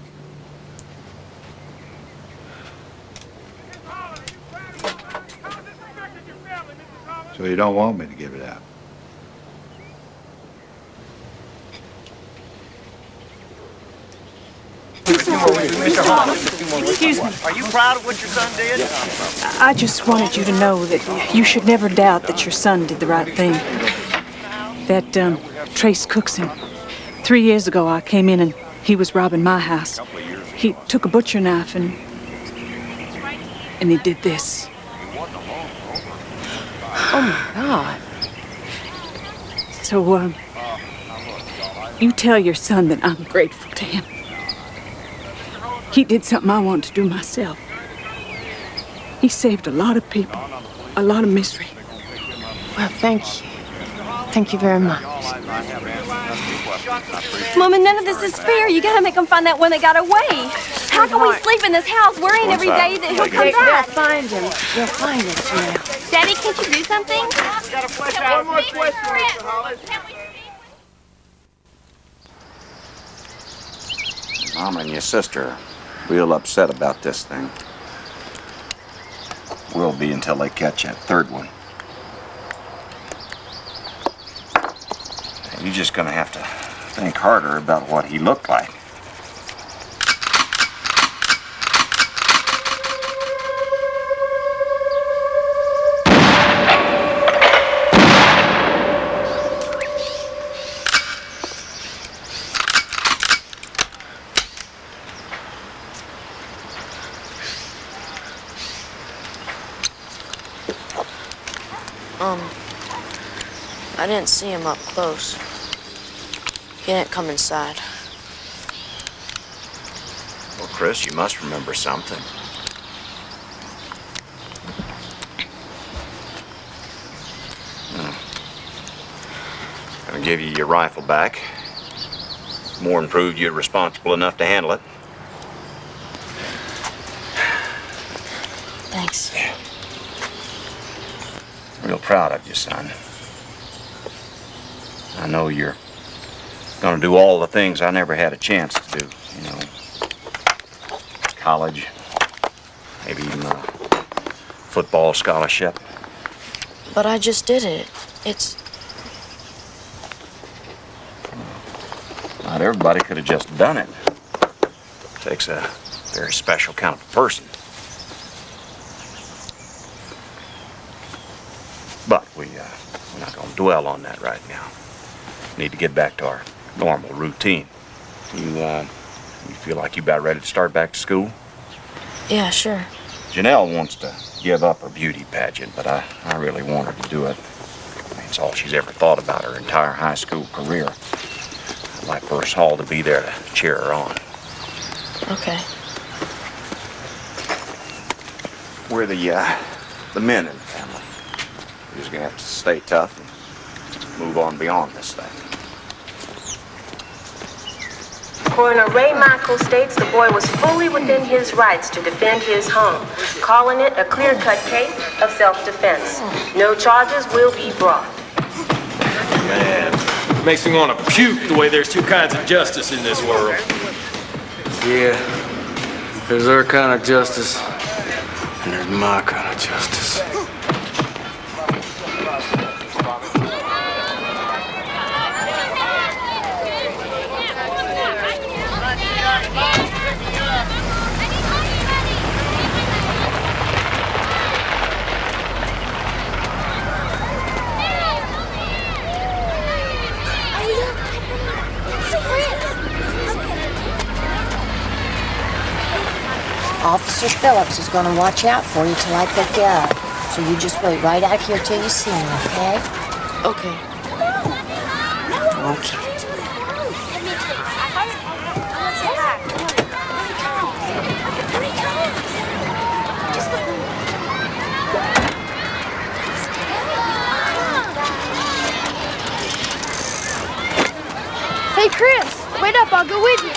So you don't want me to give it out? Mr. Holland, Excuse me. are you proud of what your son did? I just wanted you to know that you should never doubt that your son did the right thing. That, Trace Cookson. 3 years ago, I came in and he was robbing my house. He took a butcher knife and he did this. Oh, my God. So, you tell your son that I'm grateful to him. He did something I wanted to do myself. He saved a lot of people, a lot of misery. Well, thank you. Thank you very much. Mama, none of this is fair. You gotta make him find that one that got away. How can we sleep in this house worrying every day that he'll come back? They'll find him. They'll find us, Janelle. Daddy, can't you do something? One more question, Mr. Hollis. Mama and your sister are real upset about this thing. Will be until they catch that third one. You're just gonna have to think harder about what he looked like. I didn't see him up close. He didn't come inside. Well, Chris, you must remember something. Gonna give you your rifle back. More than proved you're responsible enough to handle it. Thanks. Yeah. Real proud of you, son. I know you're gonna do all the things I never had a chance to do, you know. College, maybe even a football scholarship. But I just did it. It's... Not everybody could have just done it. Takes a very special kind of person. But we're not gonna dwell on that right now. Need to get back to our normal routine. You feel like you about ready to start back to school? Yeah, sure. Janelle wants to give up her beauty pageant, but I really want her to do it. I mean, it's all she's ever thought about her entire high school career. I'd like for us all to be there to cheer her on. Okay. We're the men in the family. We're just gonna have to stay tough and move on beyond this thing. Coroner Ray Michael states the boy was fully within his rights to defend his home, calling it a clear-cut case of self-defense. No charges will be brought. Man, makes me want to puke the way there's two kinds of justice in this world. Yeah, there's our kind of justice, and there's my kind of justice. Officer Phillips is gonna watch out for you till I pick you up. So you just wait right out here till you see him, okay? Okay. Okay. Hey, Chris, wait up, I'll go with you.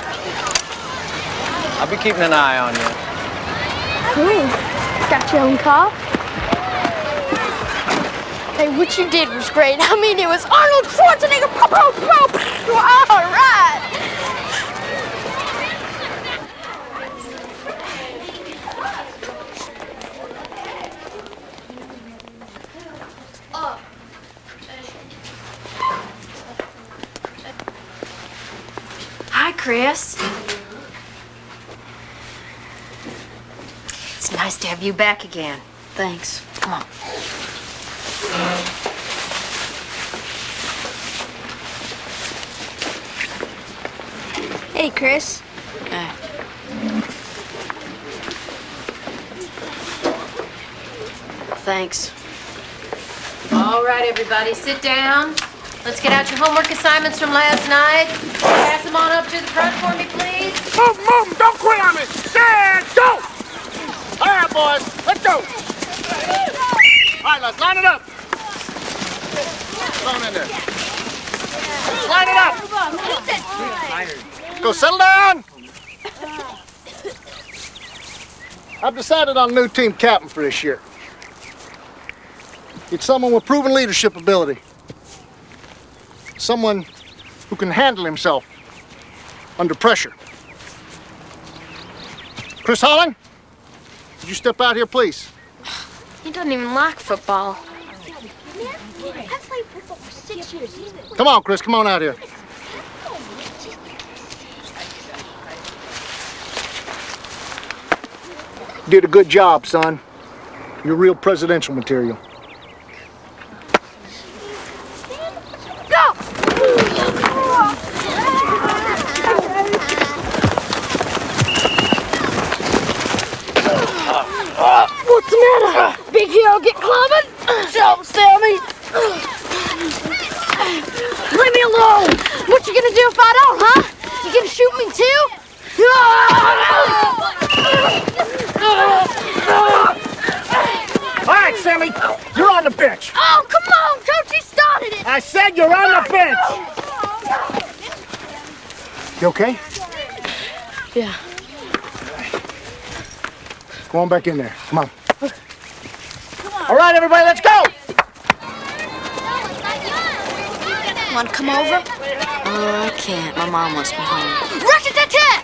I'll be keeping an eye on you. Cool. Got your own car? Hey, what you did was great. I mean, it was Arnold Schwarzenegger. Pow, pow, pow, pow. All right. Hi, Chris. It's nice to have you back again. Thanks. Come on. Hey, Chris. Thanks. All right, everybody, sit down. Let's get out your homework assignments from last night. Pass them on up to the front for me, please. Move! Don't quit on me! Stand! Go! All right, boys, let's go! All right, let's line it up. Come on in there. Let's line it up. Go settle down. I've decided on a new team captain for this year. It's someone with proven leadership ability. Someone who can handle himself under pressure. Chris Holland, would you step out here, please? He doesn't even like football. I've played football for 6 years. Come on, Chris, come on out here. You did a good job, son. You're real presidential material. Go! What's the matter? Big hero get clubbing? Don't tell me. Leave me alone. What you gonna do if I don't, huh? You gonna shoot me too? All right, Sammy, you're on the bench. Oh, come on, Coach, he started it. I said you're on the bench. You okay? Yeah. Go on back in there. Come on. All right, everybody, let's go. Want to come over? Oh, I can't. My mom wants me home. Rat-a-tat-tat!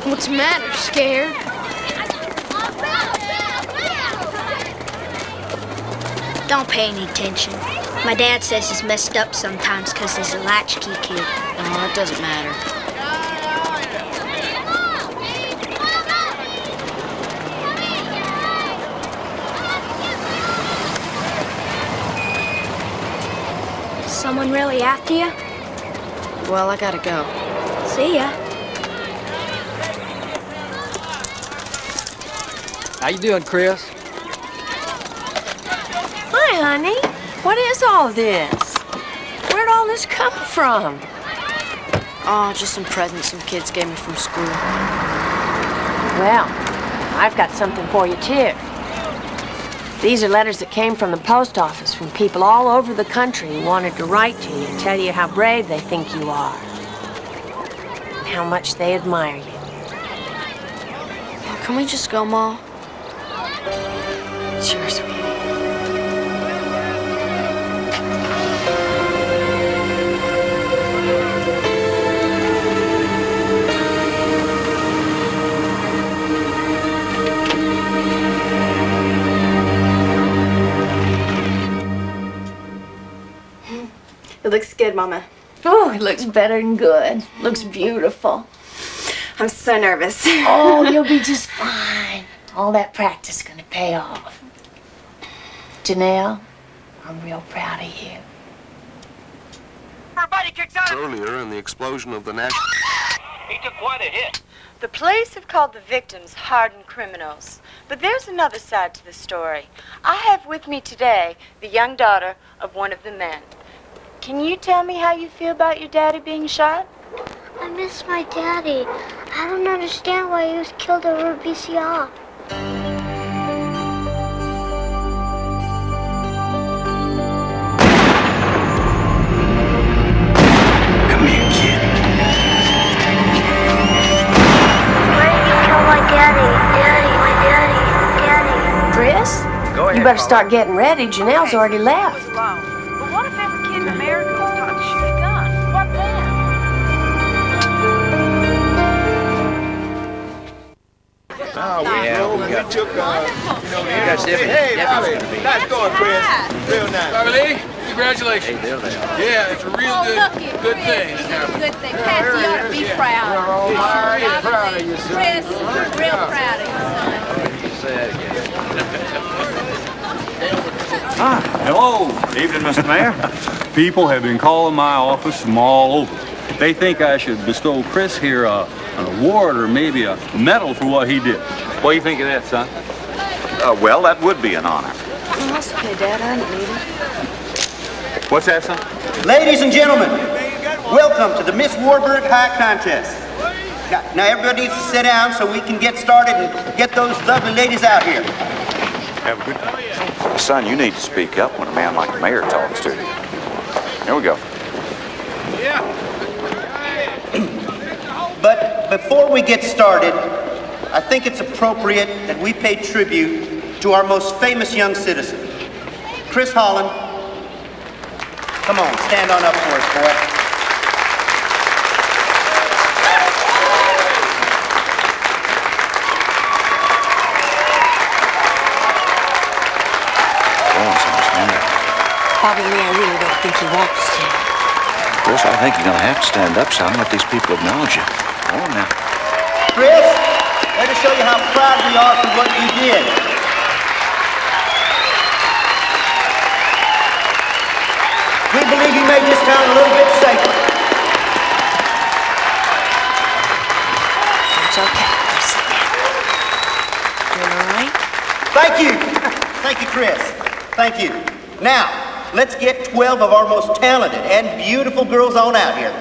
What's the matter? Scared? Don't pay any attention. My dad says he's messed up sometimes because he's a latchkey kid. Oh, it doesn't matter. Someone really after you? Well, I gotta go. See ya. How you doing, Chris? Hi, honey. What is all this? Where'd all this come from? Oh, just some presents some kids gave me from school. Well, I've got something for you, too. These are letters that came from the post office from people all over the country who wanted to write to you and tell you how brave they think you are and how much they admire you. Oh, can we just go, Ma? Sure, sweetie. It looks good, Mama. Oh, it looks better than good. Looks beautiful. I'm so nervous. Oh, you'll be just fine. All that practice is gonna pay off. Janelle, I'm real proud of you. Everybody kicks out earlier in the explosion of the national. He took quite a hit. The police have called the victims hardened criminals. But there's another side to the story. I have with me today the young daughter of one of the men. Can you tell me how you feel about your daddy being shot? I miss my daddy. I don't understand why he was killed over VCR. Come here, kid. Why did you kill my daddy? My daddy. Chris, Go ahead, you better Paula. start getting ready. Janelle's already left. But what if every kid in America was taught to shoot a gun? What then? We took, That's different. Hey, Definitely Bobby. gonna be. Nice going, Chris. Real nice. Bobby Lee, congratulations. Hey, there they are. Yeah, it's a real good thing. Good thing. Patsy ought to be proud. We're proud of you, son. Chris, we're real proud of you, son. Say that again. Hello. Evening, Mr. Mayor. People have been calling my office from all over. They think I should bestow Chris here an award or maybe a medal for what he did. What do you think of that, son? Well, that would be an honor. No, that's okay, Dad. I didn't need it. What's that, son? Ladies and gentlemen, welcome to the Miss Warburg High Contest. Now everybody needs to sit down so we can get started and get those lovely ladies out here. Have a good day. Son, you need to speak up when a man like the mayor talks to you. Here we go. But before we get started, I think it's appropriate that we pay tribute to our most famous young citizen, Chris Holland. Come on, stand on up for us, boy. Bobby and me, I really don't think he wants to. Chris, I think you're gonna have to stand up, son, and let these people acknowledge you. Come on now. Chris, let us show you how proud we are for what you did. We believe you made this town a little bit safer. It's okay. Sit down. Doing all right? Thank you. Thank you, Chris. Thank you. Now, let's get 12 of our most talented and beautiful girls on out here.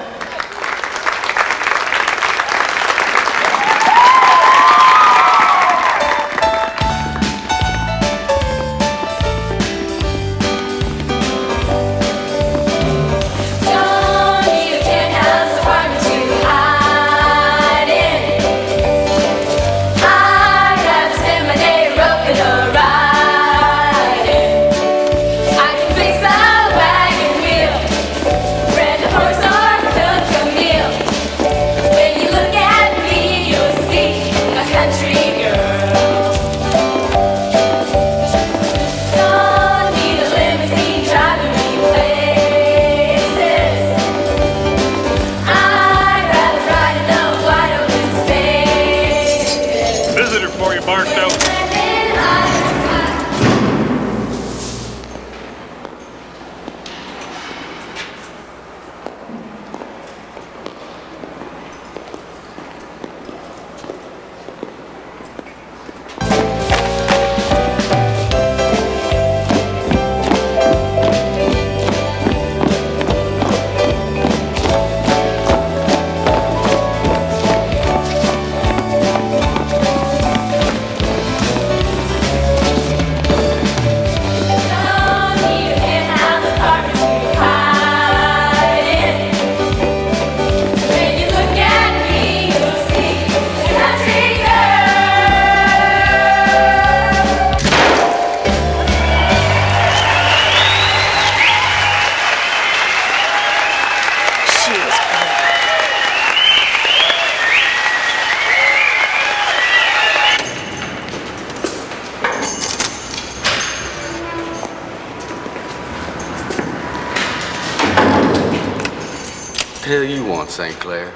What the hell you want, St. Clair?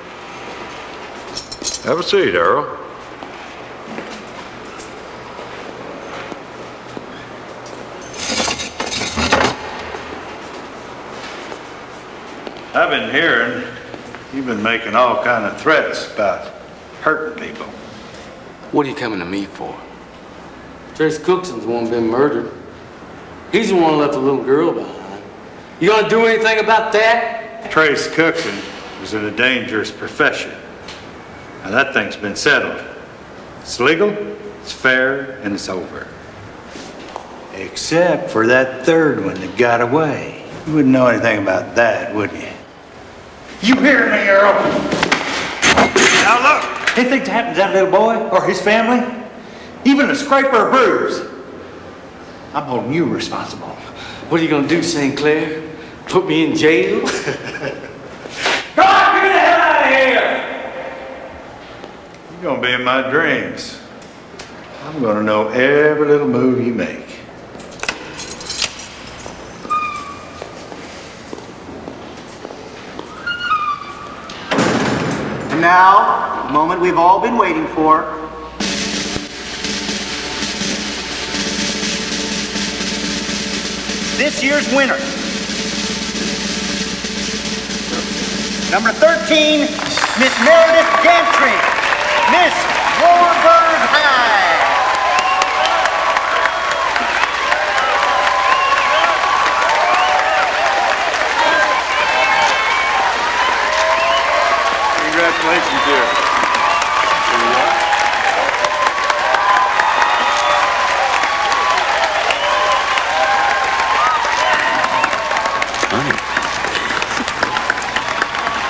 Have a seat, Earl. I've been hearing you've been making all kind of threats about hurting people. What are you coming to me for? Trace Cookson's the one been murdered. He's the one who left the little girl behind. You gonna do anything about that? Trace Cookson was in a dangerous profession. Now that thing's been settled. It's legal, it's fair, and it's over. Except for that third one that got away. You wouldn't know anything about that, would you? You hear me, Earl? Now look, anything to happen to that little boy or his family, even a scrape or a bruise, I'm holding you responsible. What are you gonna do, St. Clair? Put me in jail? God, get the hell out of here! You're gonna be in my dreams. I'm gonna know every little move you make. And now, the moment we've all been waiting for. This year's winner. Number 13, Miss Meredith Gantry, Miss Warburg High.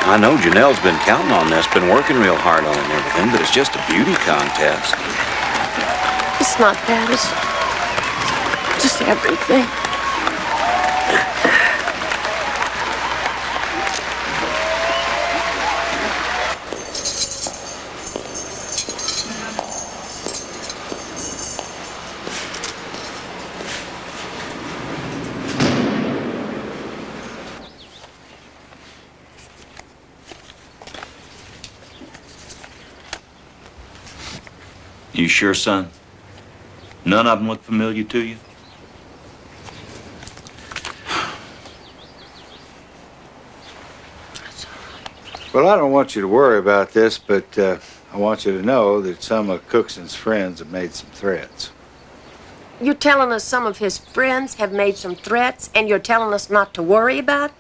I know Janelle's been counting on this, been working real hard on it and everything, but it's just a beauty contest. It's not that. It's just everything. You sure, son? None of them look familiar to you? Well, I don't want you to worry about this, but I want you to know that some of Cookson's friends have made some threats. You're telling us some of his friends have made some threats, and you're telling us not to worry about it?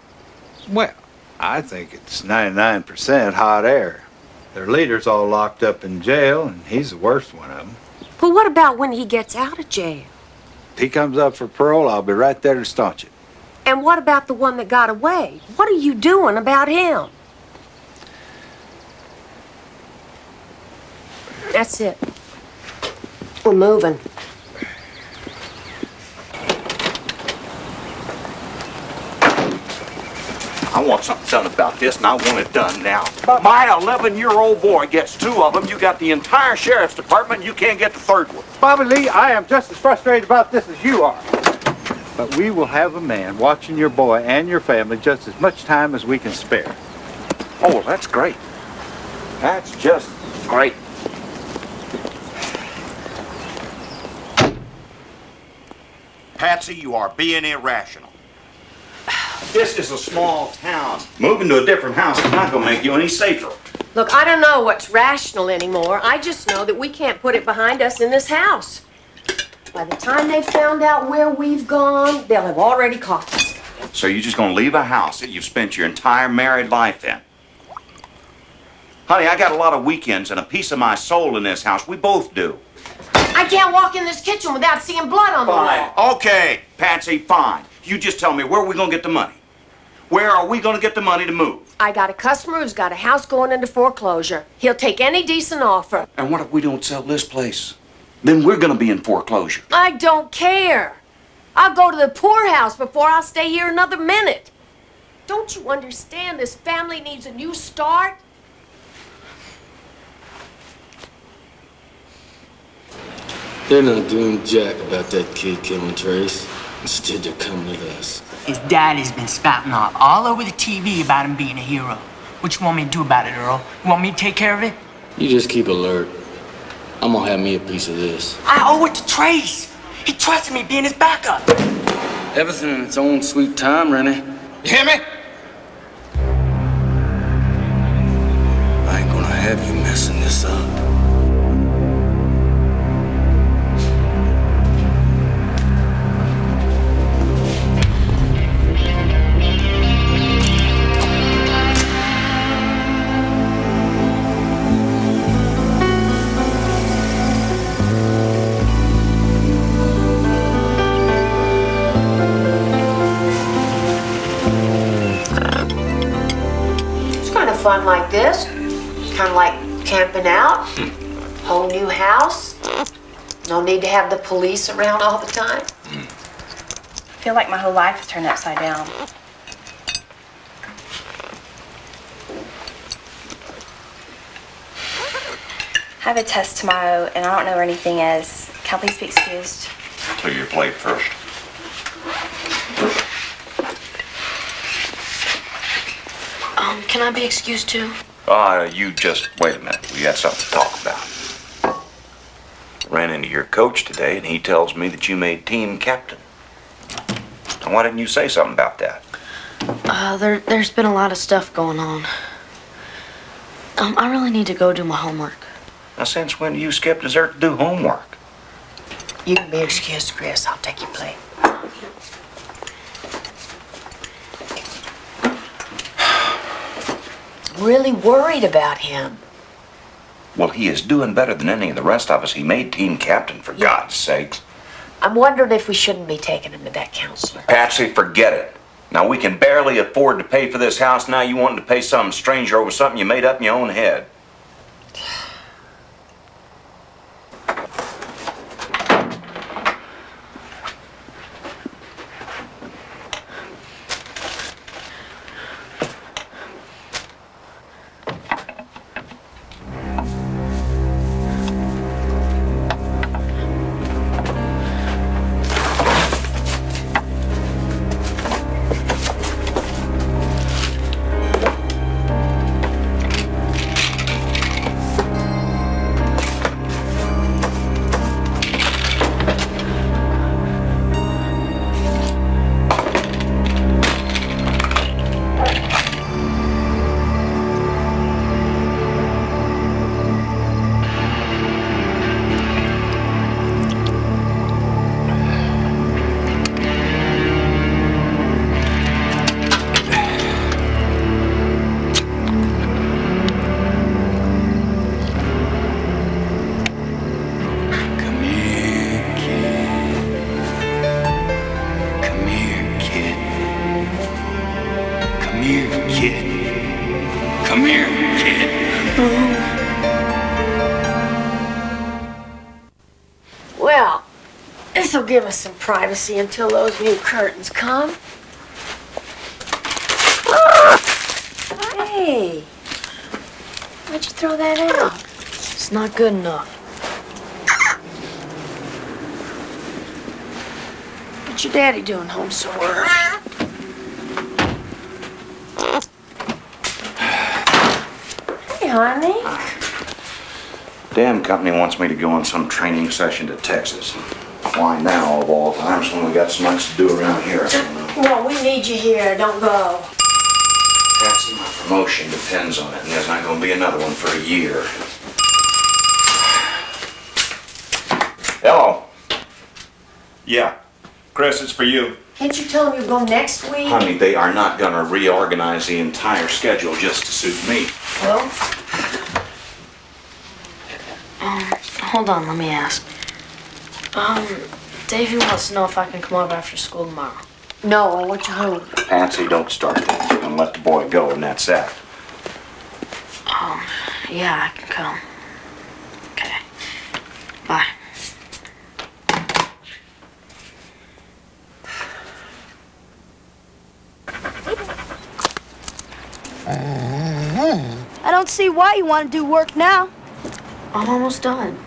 Well, I think it's 99% hot air. Their leader's all locked up in jail, and he's the worst one of them. Well, what about when he gets out of jail? If he comes up for parole, I'll be right there to staunch it. And what about the one that got away? What are you doing about him? That's it. We're moving. I want something done about this, and I want it done now. My 11-year-old boy gets 2 of them. You got the entire sheriff's department, and you can't get the 3rd one. Bobby Lee, I am just as frustrated about this as you are. But we will have a man watching your boy and your family just as much time as we can spare. Oh, well, that's great. That's just great. Patsy, you are being irrational. This is a small town. Moving to a different house is not going to make you any safer. Look, I don't know what's rational anymore. I just know that we can't put it behind us in this house. By the time they've found out where we've gone, they'll have already caught us. So you're just going to leave a house that you've spent your entire married life in? Honey, I got a lot of weekends and a piece of my soul in this house. We both do. I can't walk in this kitchen without seeing blood on the wall. Fine. Okay, Patsy, fine. You just tell me, where are we going to get the money? Where are we going to get the money to move? I got a customer who's got a house going into foreclosure. He'll take any decent offer. And what if we don't sell this place? Then we're going to be in foreclosure. I don't care. I'll go to the poorhouse before I'll stay here another minute. Don't you understand this family needs a new start? They're not doing jack about that kid killing Trace. Instead, they're coming at us. His daddy's been spouting off all over the TV about him being a hero. What you want me to do about it, Earl? You want me to take care of it? You just keep alert. I'm gonna have me a piece of this. I owe it to Trace. He trusted me being his backup. Everything in its own sweet time, Rennie. You hear me? I ain't gonna have you messing this up. Fun like this, kind of like camping out, whole new house, no need to have the police around all the time. I feel like my whole life is turned upside down. I have a test tomorrow and I don't know where anything is. Can I please be excused? Clear your plate first. Can I be excused too? You just wait a minute. We got something to talk about. Ran into your coach today, and he tells me that you made team captain. And why didn't you say something about that? There's been a lot of stuff going on. I really need to go do my homework. Now, since when do you skip dessert to do homework? You can be excused, Chris. I'll take your plate. Really worried about him. Well, he is doing better than any of the rest of us. He made team captain, for God's sakes. I'm wondering if we shouldn't be taking him to that counselor. Patsy, forget it. Now, we can barely afford to pay for this house. Now you wanting to pay some stranger over something you made up in your own head. Well, this'll give us some privacy until those new curtains come. Hey, why'd you throw that out? It's not good enough. What's your daddy doing home so early? Hey, honey. Damn company wants me to go on some training session to Texas. Why now, of all times, when we got so much to do around here? Well, we need you here. Don't go. Patsy, my promotion depends on it, and there's not going to be another one for a year. Hello. Yeah. Chris, it's for you. Can't you tell them you'll go next week? Honey, they are not going to reorganize the entire schedule just to suit me. Well, Hold on, let me ask. Davey wants to know if I can come over after school tomorrow. no, I want you home. Patsy, don't start that. You're going to let the boy go, and that's that. Yeah, I can come. Okay. Bye. I don't see why you want to do work now. I'm almost done.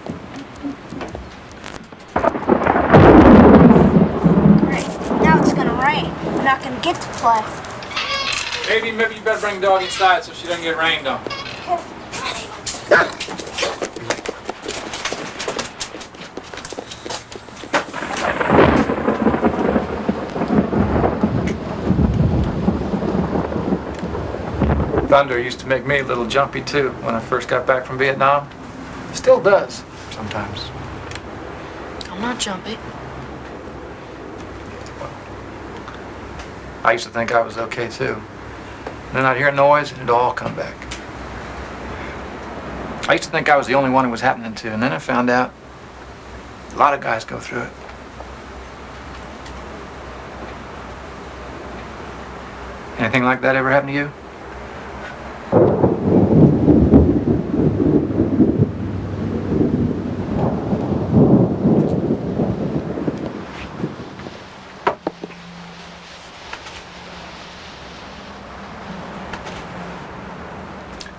Great. Now it's gonna rain. We're not gonna get to play. Maybe you better bring the dog inside so she doesn't get rained on. Thunder used to make me a little jumpy too when I first got back from Vietnam. Still does, sometimes. I'm not jumpy. I used to think I was okay too. Then I'd hear a noise and it'd all come back. I used to think I was the only one it was happening to, and then I found out a lot of guys go through it. Anything like that ever happened to you?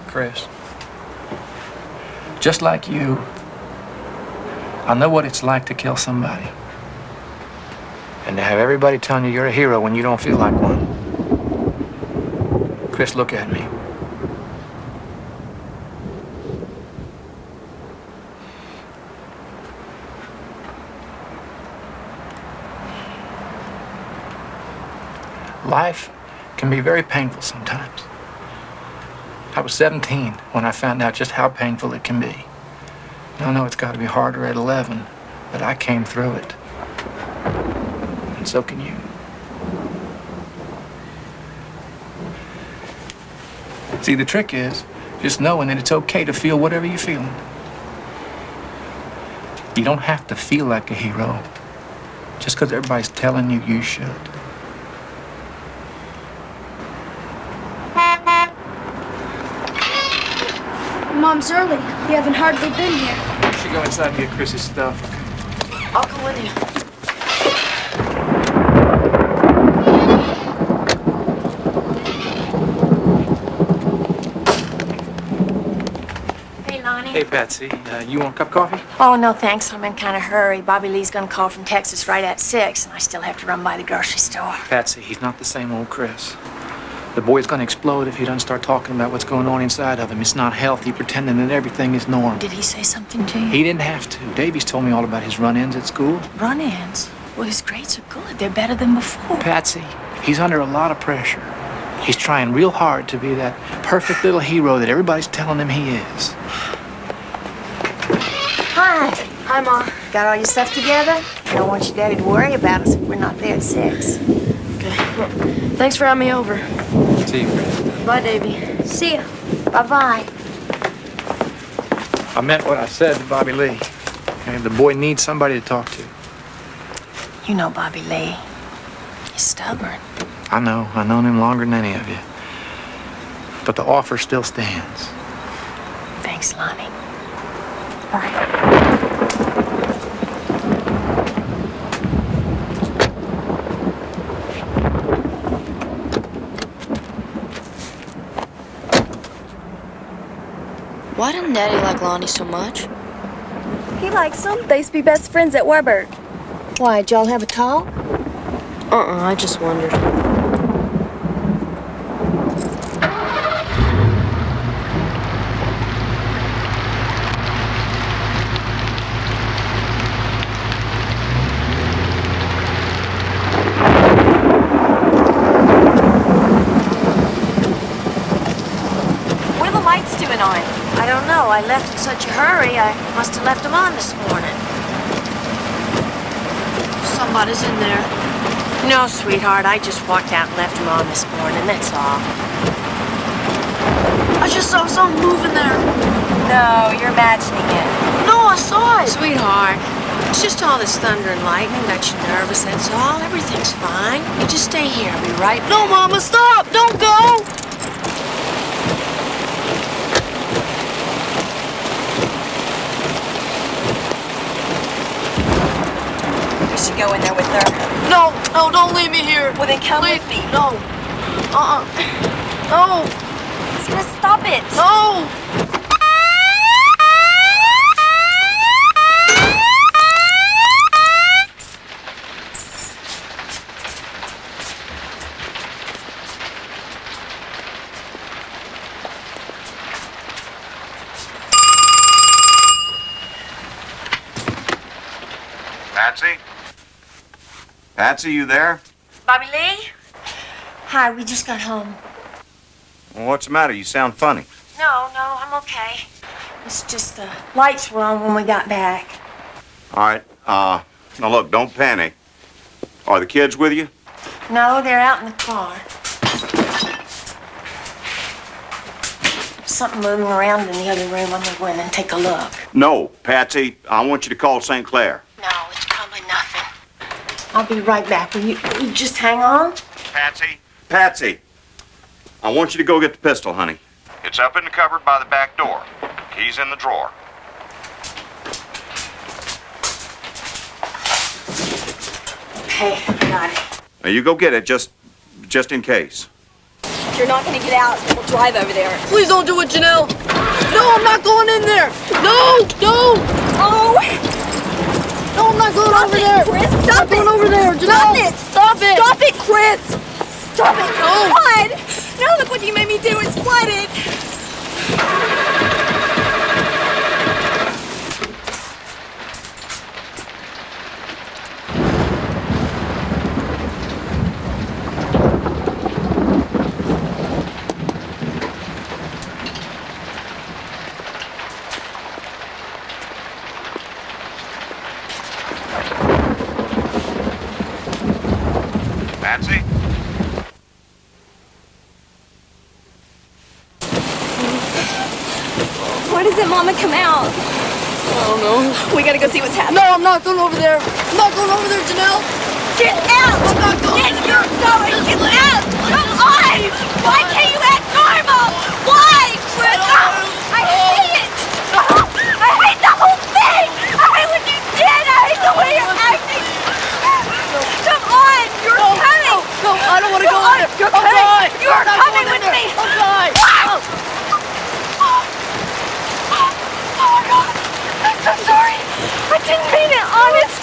Chris, just like you, I know what it's like to kill somebody. And to have everybody telling you you're a hero when you don't feel like one. Chris, look at me. Life can be very painful sometimes. I was 17 when I found out just how painful it can be. I know it's got to be harder at 11, but I came through it. And so can you. See, the trick is just knowing that it's okay to feel whatever you're feeling. You don't have to feel like a hero just because everybody's telling you you should. Mom's early. You haven't hardly been here. You should go inside and get Chris's stuff. I'll go with you. Hey, Lonnie. Hey, Patsy. You want a cup of coffee? Oh, no, thanks. I'm in kind of hurry. Bobby Lee's gonna call from Texas right at 6, and I still have to run by the grocery store. Patsy, he's not the same old Chris. The boy's gonna explode if he doesn't start talking about what's going on inside of him. It's not healthy pretending that everything is normal. Did he say something to you? He didn't have to. Davy's told me all about his run-ins at school. Run-ins? Well, his grades are good. They're better than before. Patsy, he's under a lot of pressure. He's trying real hard to be that perfect little hero that everybody's telling him he is. Hi. Hi, Ma. Got all your stuff together? I don't want your daddy to worry about us if we're not there at 6. Okay. Well, thanks for having me over. See you, Chris. Bye, Davy. See ya. Bye-bye. I meant what I said to Bobby Lee. And the boy needs somebody to talk to. You know Bobby Lee. He's stubborn. I know. I've known him longer than any of you. But the offer still stands. Thanks, Lonnie. Bye. Why didn't Daddy like Lonnie so much? He likes him. They used to be best friends at Warburg. Why, did y'all have a talk? I just wondered. What are the lights doing on? I don't know. I left in such a hurry. I must have left them on this morning. Somebody's in there. No, sweetheart. I just walked out and left them on this morning. That's all. I just saw something moving there. No, you're imagining it. No, I saw it. Sweetheart, it's just all this thunder and lightning got you nervous, that's all. Everything's fine. You just stay here. I'll be right back. No, Mama, stop! Don't go! We should go in there with her. No, no, don't leave me here. Well, then come Please. with me. No. No. He's gonna stop it. No. Patsy? Patsy, you there? Bobby Lee? Hi, we just got home. Well, what's the matter? You sound funny. No, I'm okay. It's just the lights were on when we got back. All right. Now look, don't panic. Are the kids with you? No, they're out in the car. Something moving around in the other room. I'm gonna go in and take a look. No, Patsy. I want you to call St. Clair. No, it's probably nothing. I'll be right back. Will you just hang on? Patsy? Patsy. I want you to go get the pistol, honey. It's up in the cupboard by the back door. Key's in the drawer. Okay, got it. Now you go get it, just in case. If you're not gonna get out, we'll drive over there. Please don't do it, Janelle. No, I'm not going in there. No, no. Oh! No, I'm not going over there. Chris, I'm stop not going it. over there, Janelle. Stop it. Stop it. Stop it, Chris. Stop it. No. God. Now look what you made me do. It's flooded. Patsy? Why doesn't Mama come out? I don't know. We gotta go see what's happening. No, I'm not going over there. I'm not going over there, Janelle. Get out! I'm not going. You're going! Get out! Come on! Why can't you act normal? Why, Chris? I hate it! You're coming! You're coming with me! Oh my God! I'm so sorry! I didn't mean it, honest!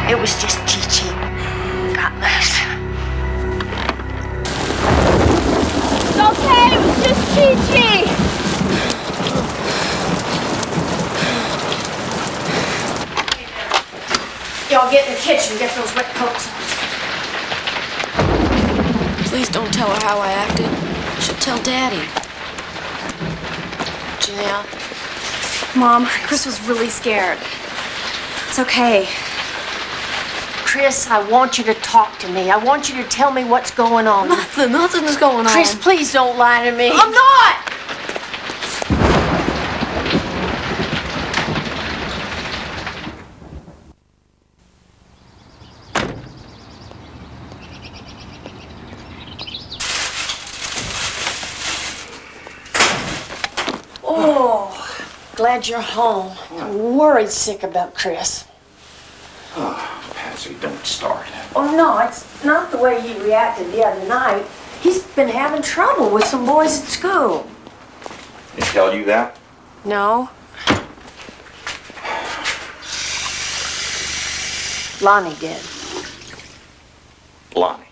It was just Chi-Chi. Got loose. It's okay, it was just Chi-Chi! Y'all get in the kitchen, get those wet coats on. Please don't tell her how I acted. She'll tell Daddy. Janelle. Mom, Chris was really scared. It's okay. Chris, I want you to talk to me. I want you to tell me what's going on. Nothing's going on. Chris, please don't lie to me. I'm not! Oh, glad you're home. I'm worried sick about Chris. Oh, Patsy, don't start. Oh, no, it's not the way he reacted the other night. He's been having trouble with some boys at school. Did he tell you that? No. Lonnie did. Lonnie.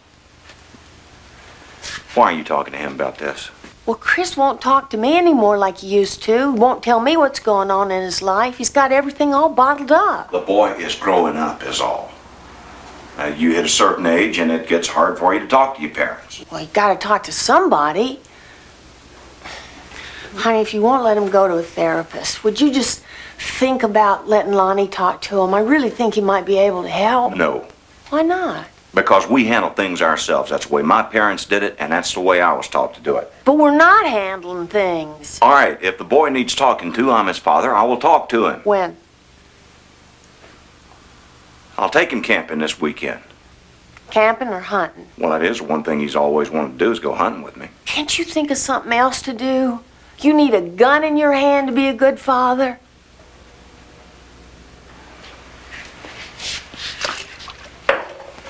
Why are you talking to him about this? Well, Chris won't talk to me anymore like he used to. He won't tell me what's going on in his life. He's got everything all bottled up. The boy is growing up is all. You hit a certain age and it gets hard for you to talk to your parents. Well, you gotta talk to somebody. Honey, if you won't let him go to a therapist, would you just think about letting Lonnie talk to him? I really think he might be able to help. No, Why not? because we handle things ourselves. That's the way my parents did it, and that's the way I was taught to do it. But we're not handling things. All right, if the boy needs talking to, I'm his father. I will talk to him. When? I'll take him camping this weekend. Camping or hunting? Well, that is one thing he's always wanted to do is go hunting with me. Can't you think of something else to do? You need a gun in your hand to be a good father?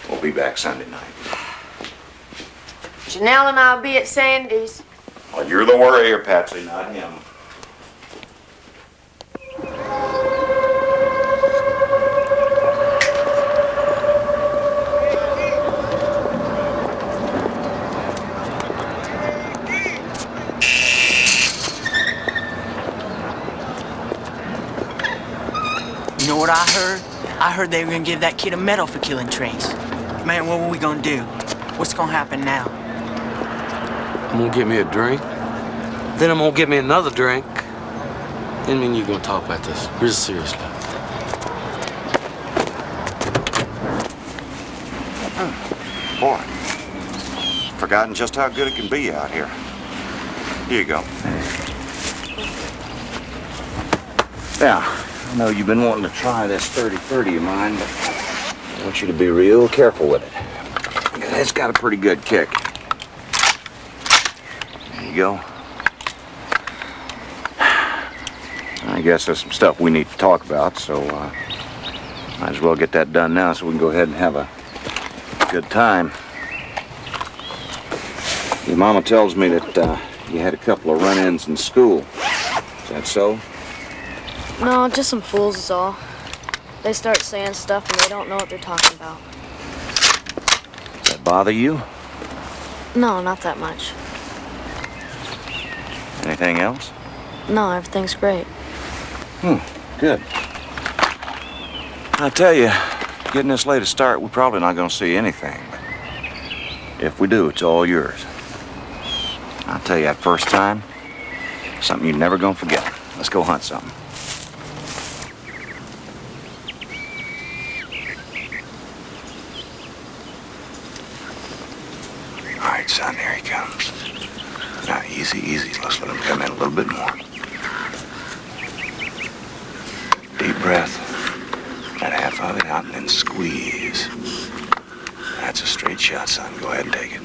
We'll be back Sunday night. Janelle and I'll be at Sandy's. Well, you're the worrier, Patsy, not him. You know what I heard? I heard they were gonna give that kid a medal for killing Trace. Man, what were we gonna do? What's gonna happen now? I'm gonna get me a drink. Then I'm gonna get me another drink. And then you're gonna talk about this real seriously. Boy, forgotten just how good it can be out here. Here you go. Now, I know you've been wanting to try this 30-30 of mine, but I want you to be real careful with it. It's got a pretty good kick. There you go. I guess there's some stuff we need to talk about, so might as well get that done now so we can go ahead and have a good time. Your mama tells me that you had a couple of run-ins in school. Is that so? No, just some fools is all. They start saying stuff and they don't know what they're talking about. Does that bother you? No, not that much. Anything else? No, everything's great. Good. I tell you, getting this late a start, we're probably not gonna see anything. But if we do, it's all yours. I'll tell you, that first time, something you're never gonna forget. Let's go hunt something. All right, son, here he comes. Now, easy, easy. Let's let him come in a little bit more. Deep breath. That half of it out and then squeeze. That's a straight shot, son. Go ahead and take it.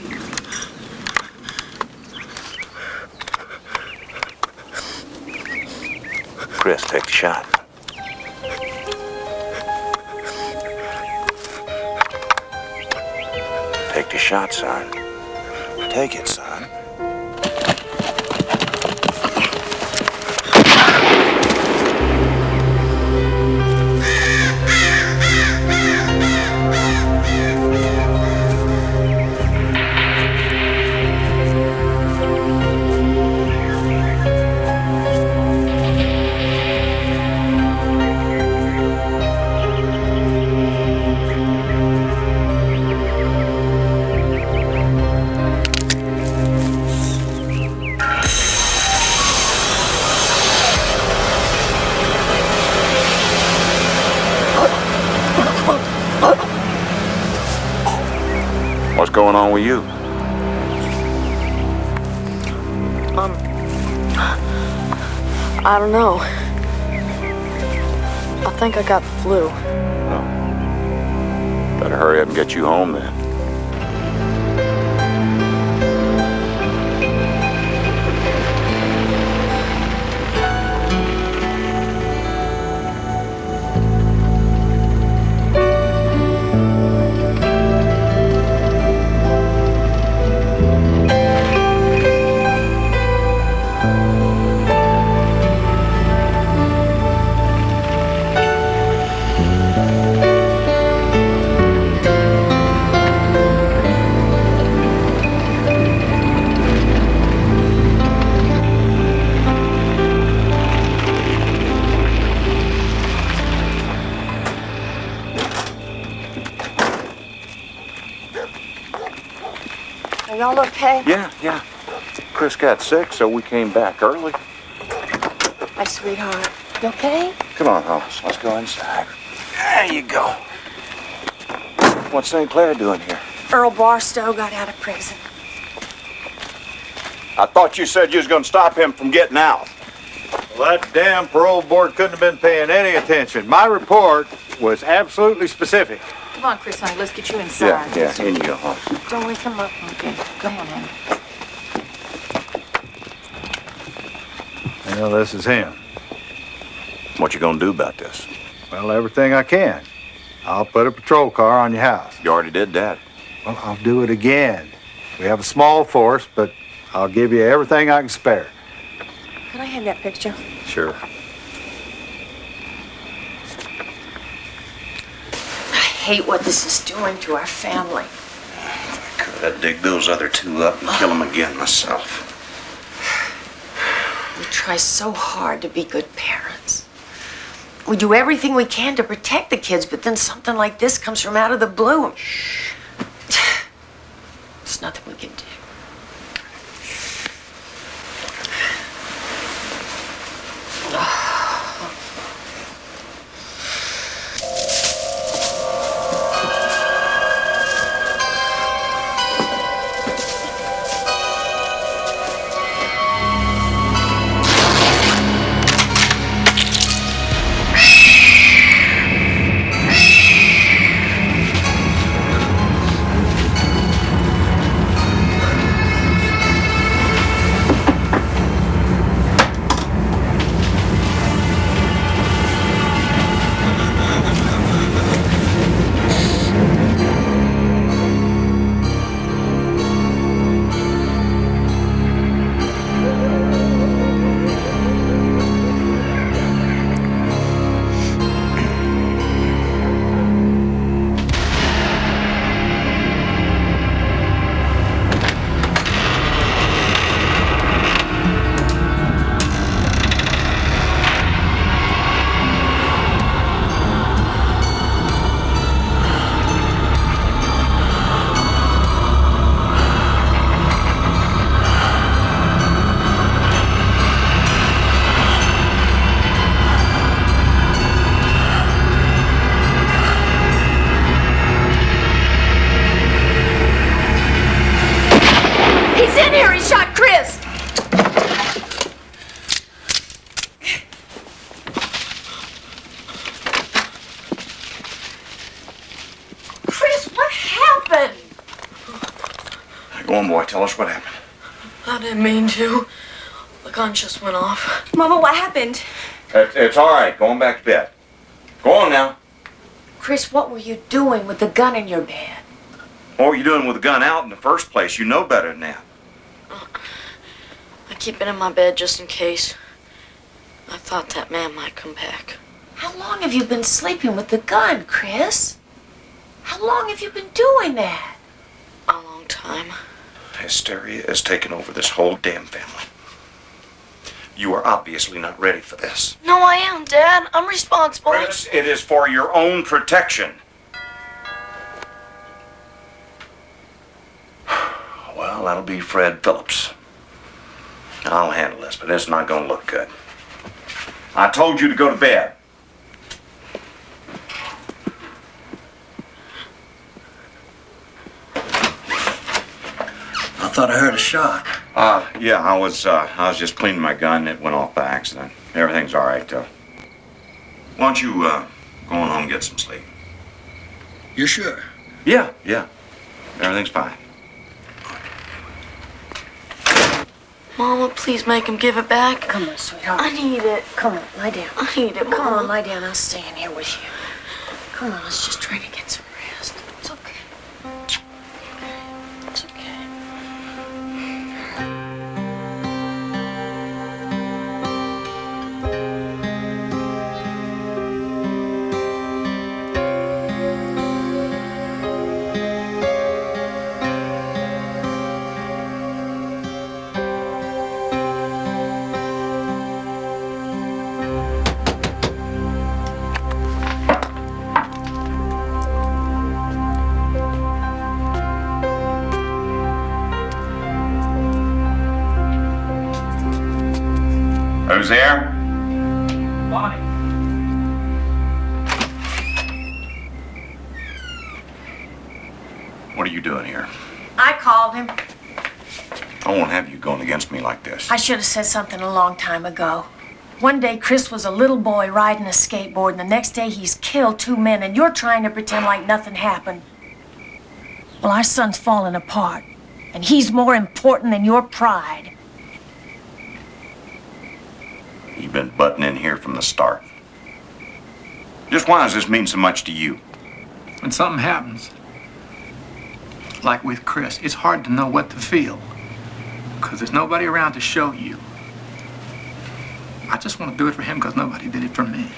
Chris, take the shot. Take the shot, son. Take it, son. What's going on with you? I don't know. I think I got the flu. Better hurry up and get you home then. Are y'all okay? Yeah. Chris got sick, so we came back early. My sweetheart. You okay? Come on, Holmes. Let's go inside. There you go. What's St. Clair doing here? Earl Barstow got out of prison. I thought you said you was gonna stop him from getting out. Well, that damn parole board couldn't have been paying any attention. My report was absolutely specific. Come on, Chris, honey, let's get you inside. Yeah, here you go, Holmes. Don't wake him up. Okay, come on, honey. Well, this is him. What you gonna do about this? Well, everything I can. I'll put a patrol car on your house. You already did that. Well, I'll do it again. We have a small force, but I'll give you everything I can spare. Can I have that picture? Sure. I hate what this is doing to our family. Could I dig those other two up and kill them again myself? We try so hard to be good parents. We do everything we can to protect the kids, but then something like this comes from out of the blue. There's nothing we can do. boy, tell us what happened. I didn't mean to. The gun just went off. Mama, what happened? It's all right. Going back to bed. Go on now. Chris, what were you doing with the gun in your bed? What were you doing with the gun out in the first place? You know better than that. I keep it in my bed just in case. I thought that man might come back. How long have you been sleeping with the gun, Chris? How long have you been doing that? A long time. Hysteria has taken over this whole damn family. You are obviously not ready for this. No, I am, Dad. I'm responsible. Chris, it is for your own protection. Well, that'll be Fred Phillips. I'll handle this, but it's not gonna look good. I told you to go to bed. I thought I heard a shot. Yeah, I was just cleaning my gun. It went off by accident. Everything's all right, though. Why don't you, go on home and get some sleep? You sure? Yeah. Everything's fine. Mama, please make him give it back. Come on, sweetheart. I need it. Come on, lie down. I need it, Mama. Come on, lie down. I'll stay in here with you. Come on, let's just try to get some rest. It's okay. It's okay. Who's there? Bonnie. What are you doing here? I called him. I won't have you going against me like this. I should have said something a long time ago. One day, Chris was a little boy riding a skateboard, and the next day he's killed 2 men, and you're trying to pretend like nothing happened. Well, our son's falling apart, and he's more important than your pride. You've been butting in here from the start. Just why does this mean so much to you? When something happens, like with Chris, it's hard to know what to feel because there's nobody around to show you. I just want to do it for him because nobody did it for me.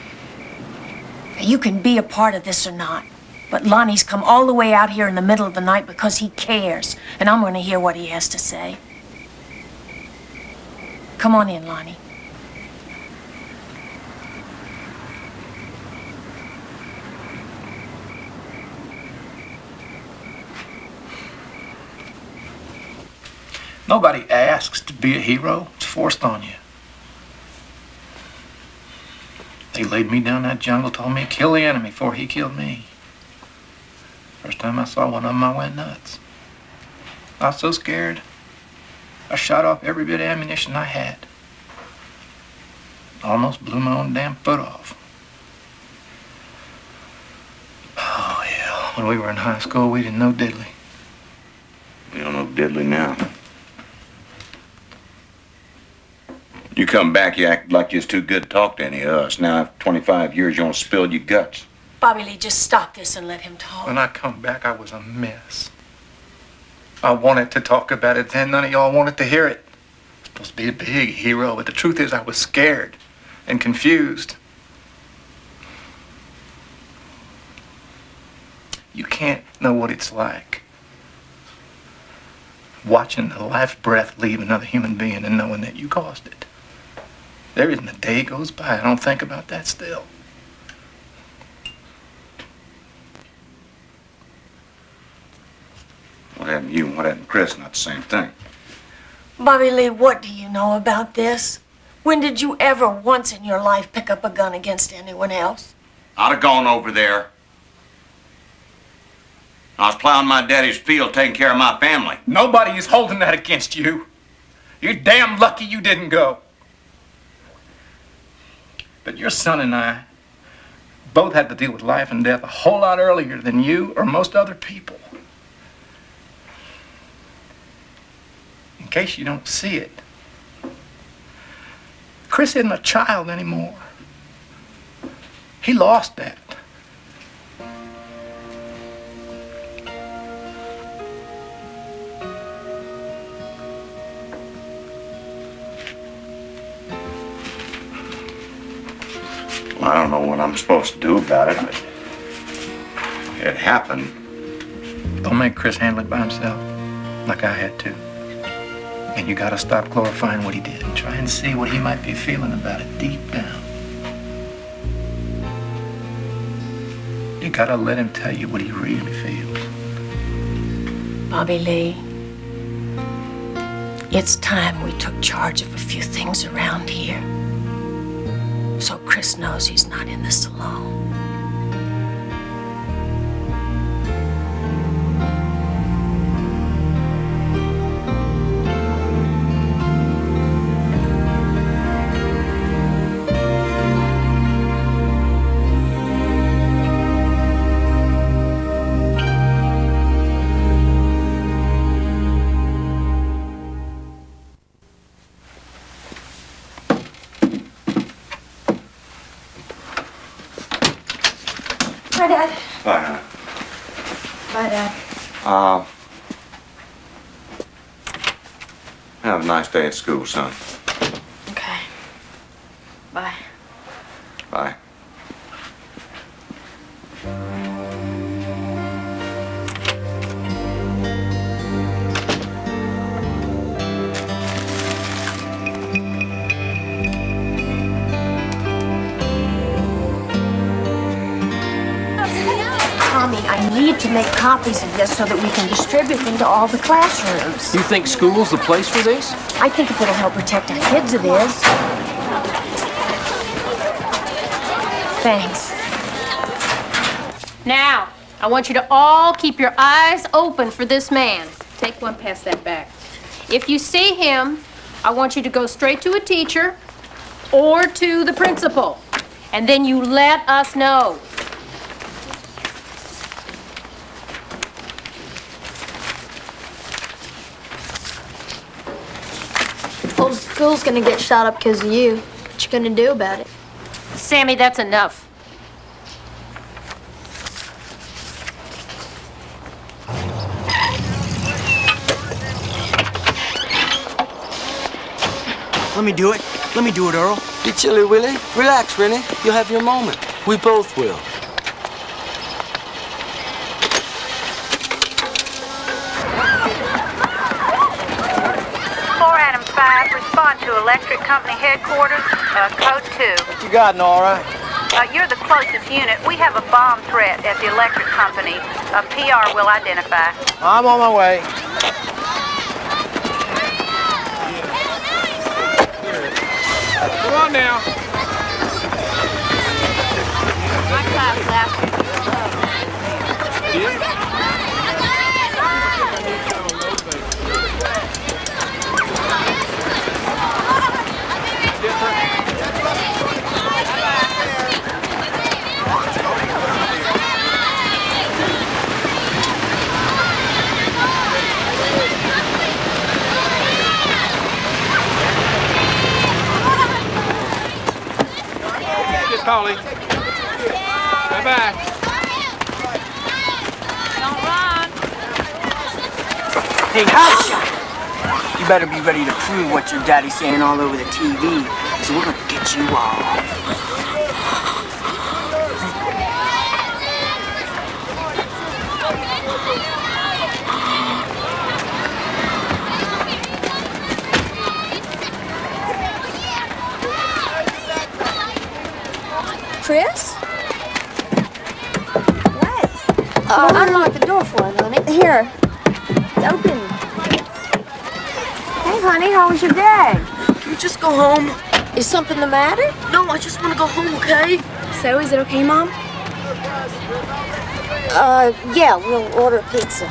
You can be a part of this or not, but Lonnie's come all the way out here in the middle of the night because he cares, and I'm going to hear what he has to say. Come on in, Lonnie. Nobody asks to be a hero. It's forced on you. They laid me down in that jungle, told me to kill the enemy before he killed me. First time I saw one of them, I went nuts. I was so scared. I shot off every bit of ammunition I had. Almost blew my own damn foot off. Oh, hell. When we were in high school, we didn't know diddly. We don't know diddly now. You come back, you act like you're too good to talk to any of us. Now, after 25 years, you want to spill your guts. Bobby Lee, just stop this and let him talk. When I come back, I was a mess. I wanted to talk about it then. None of y'all wanted to hear it. I was supposed to be a big hero, but the truth is I was scared and confused. You can't know what it's like watching the life breath leave another human being and knowing that you caused it. There isn't a day goes by I don't think about that still. What happened to you and what happened to Chris? Not the same thing. Bobby Lee, what do you know about this? When did you ever once in your life pick up a gun against anyone else? I'd have gone over there. I was plowing my daddy's field, taking care of my family. Nobody is holding that against you. You're damn lucky you didn't go. But your son and I both had to deal with life and death a whole lot earlier than you or most other people. in case you don't see it, Chris isn't a child anymore. He lost that. I don't know what I'm supposed to do about it, but it happened. Don't make Chris handle it by himself, like I had to. And you gotta stop glorifying what he did and try and see what he might be feeling about it deep down. You gotta let him tell you what he really feels. Bobby Lee, it's time we took charge of a few things around here. So Chris knows he's not in this alone. Bye, Dad. Bye, honey. Bye, Dad. Have a nice day at school, son. Okay. Bye. Bye. Tommy, I need to make copies of this so that we can distribute them to all the classrooms. You think school's the place for this? I think if it'll help protect our kids, it is. Thanks. Now, I want you to all keep your eyes open for this man. Take one past that back. If you see him, I want you to go straight to a teacher or to the principal, and then you let us know. Whole school's gonna get shot up because of you. What you gonna do about it? Sammy, that's enough. Let me do it. Let me do it, Earl. You chilly, Willie? Relax, Rennie. You'll have your moment. We both will. Adam 5, respond to Electric Company headquarters, code 2. What you got, Nora? You're the closest unit. We have a bomb threat at the electric company. PR will identify. I'm on my way. Come on now. My class left. Polly. Bye-bye. Don't run. Hey, hotshot! You better be ready to prove what your daddy's saying all over the TV, because we're gonna get you all. Chris? What? Unlock the door for us, honey. Here. It's open. Hey, honey, how was your day? Can we just go home? Is something the matter? No, I just want to go home, okay? So, is it okay, Mom? Yeah, we'll order a pizza.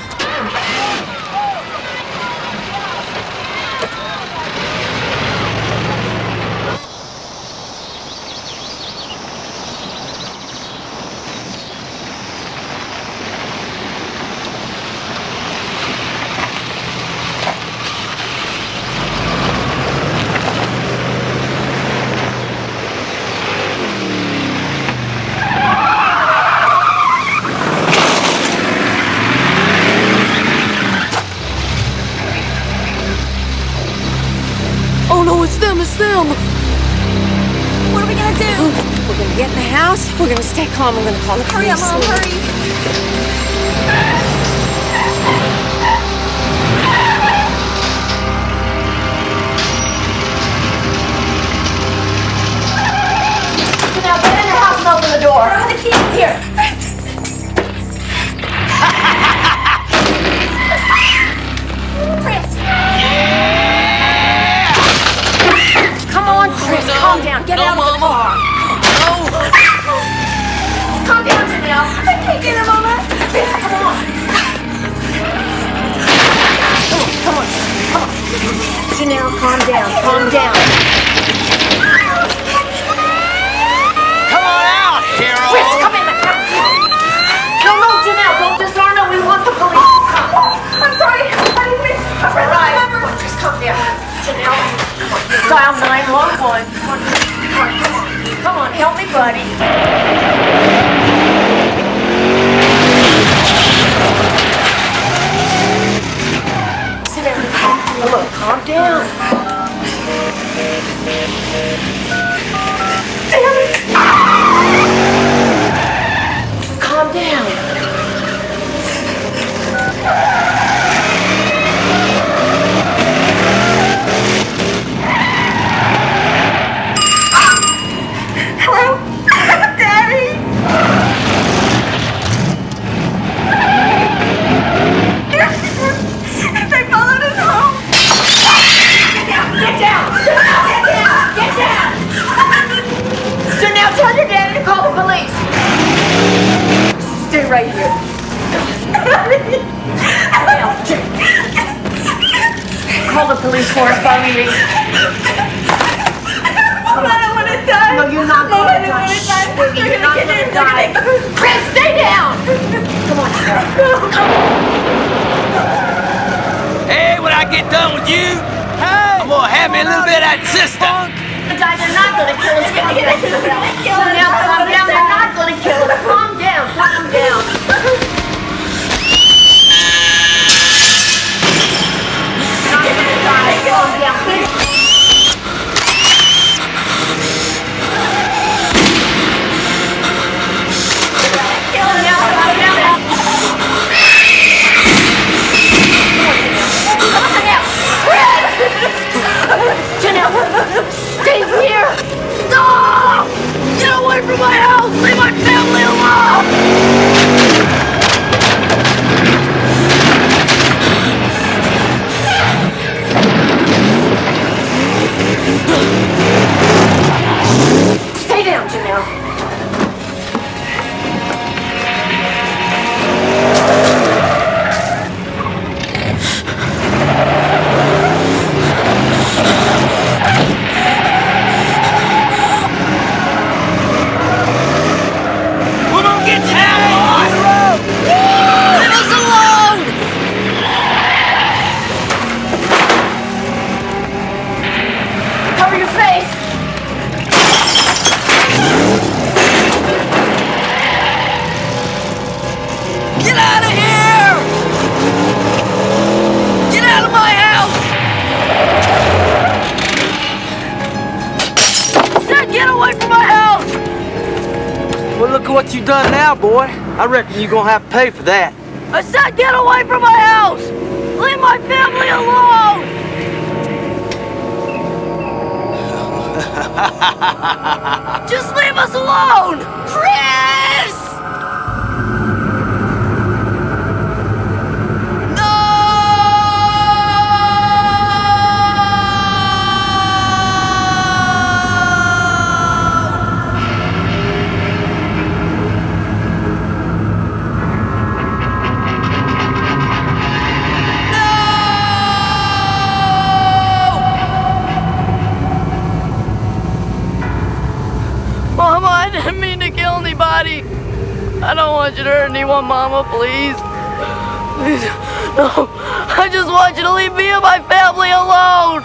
Oh no, it's them, it's them! What are we gonna do? We're gonna get in the house, we're gonna stay calm, we're gonna call the Hurry police. up, Mom, hurry! Now get in the house and open the door. Where are the keys? Here. Chris! Come on, Chris, calm down. Get out of the car. Calm down, Janelle. I can't get her, Mama! Chris, come on. Come on. Janelle, calm down. Calm down. Come on out, hero! Chris, come in the car. No, Janelle, don't disarm her. We want the police to come. I'm sorry. I didn't mean to. Right. Just calm down. Janelle, come on. Dial 911. Come on, help me, buddy. Sit down. Look, calm down. Damn it. Just calm down. Hello? Daddy? They followed us home. Get down! Get down! So now tell your daddy to call the police. Stay right here. Call the police for us, Bobby. Mom, I don't want to die. No, you're not Mom, going I to don't want to die. die. Baby, you're not going to die. Chris, stay down! Come on, Hey, when I get done with you, I'm gonna have me a little bit of that sister. Guys, they're not going to kill us. So now calm down. They're not going to kill us. Calm down. Calm down. Not gonna die. Calm down, please. Calm down. Calm down. Janelle, stay here! Stop! Get away from my house! Leave my family alone! Stay down, Janelle. We're gonna get you out, boy! Leave us alone! Cover your face! Get out of here! Get out of my house! Said get away from my house! Well, look at what you done now, boy. I reckon you're gonna have to pay for that. I said get away from my house! Leave my family alone! Just leave us alone! Chris! Mama, I didn't mean to kill anybody. I don't want you to hurt anyone, Mama, please. Please, no. I just want you to leave me and my family alone.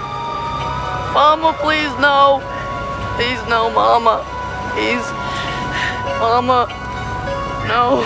Mama, please, no. Please, no, Mama. Please. Mama, no.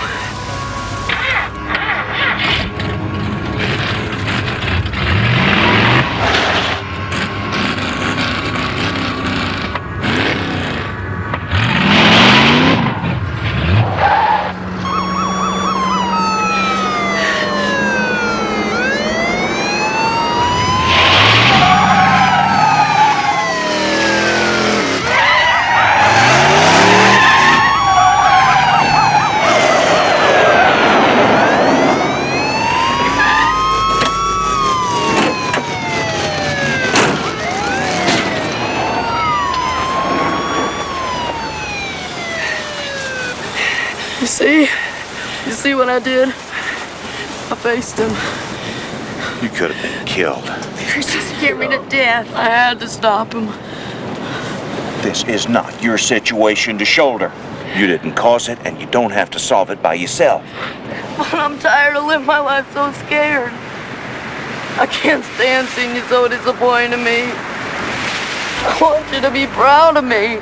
see what I did? I faced him. You could have been killed. Chris just scared me to death. I had to stop him. This is not your situation to shoulder. You didn't cause it, and you don't have to solve it by yourself. But I'm tired of living my life so scared. I can't stand seeing you so disappointed in me. I want you to be proud of me.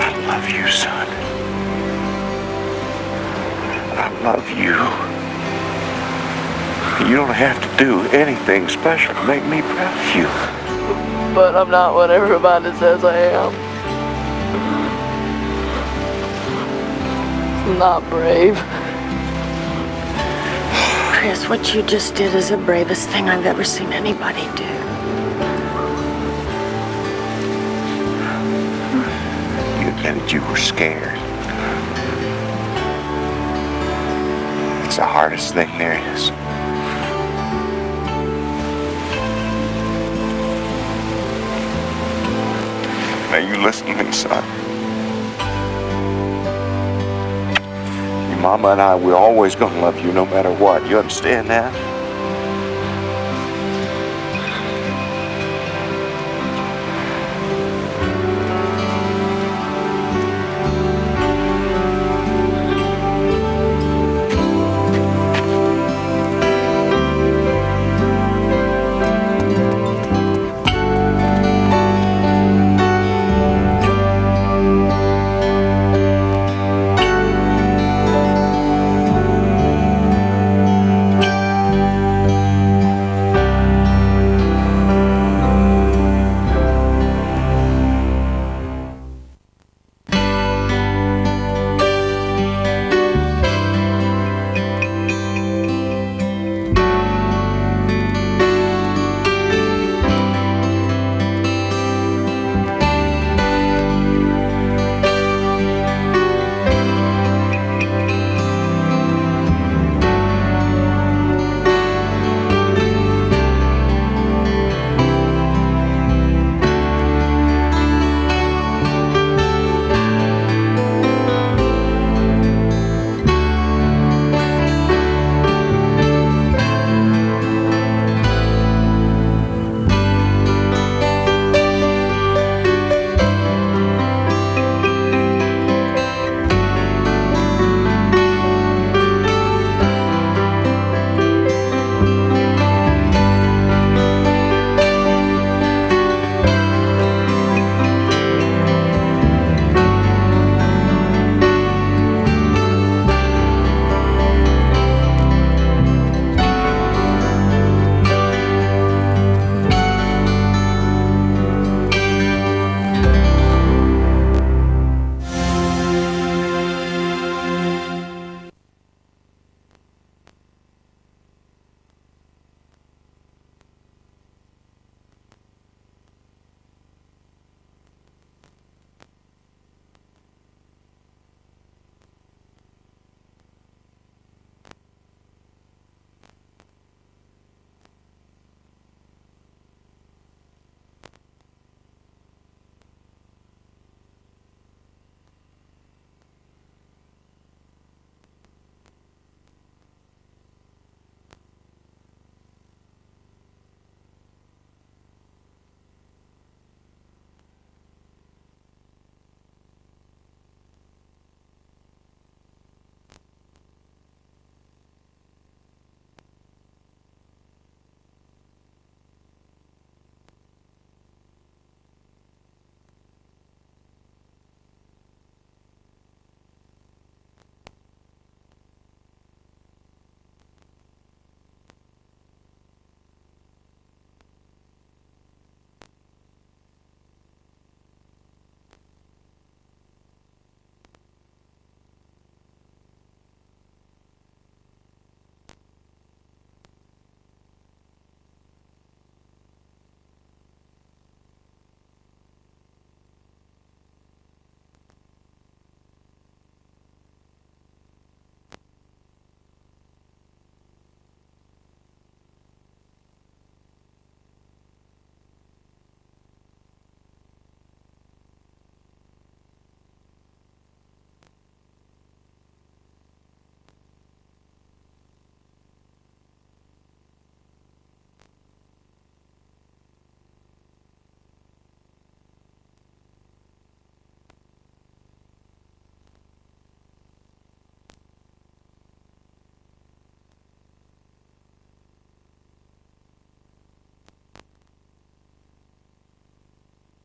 I love you, son. I love you. You don't have to do anything special to make me proud of you. But I'm not what everybody says I am. I'm not brave. Chris, what you just did is the bravest thing I've ever seen anybody do. You admitted you were scared. It's the hardest thing there is. Now you listen to me, son. Your mama and I, we're always gonna love you no matter what. You understand that?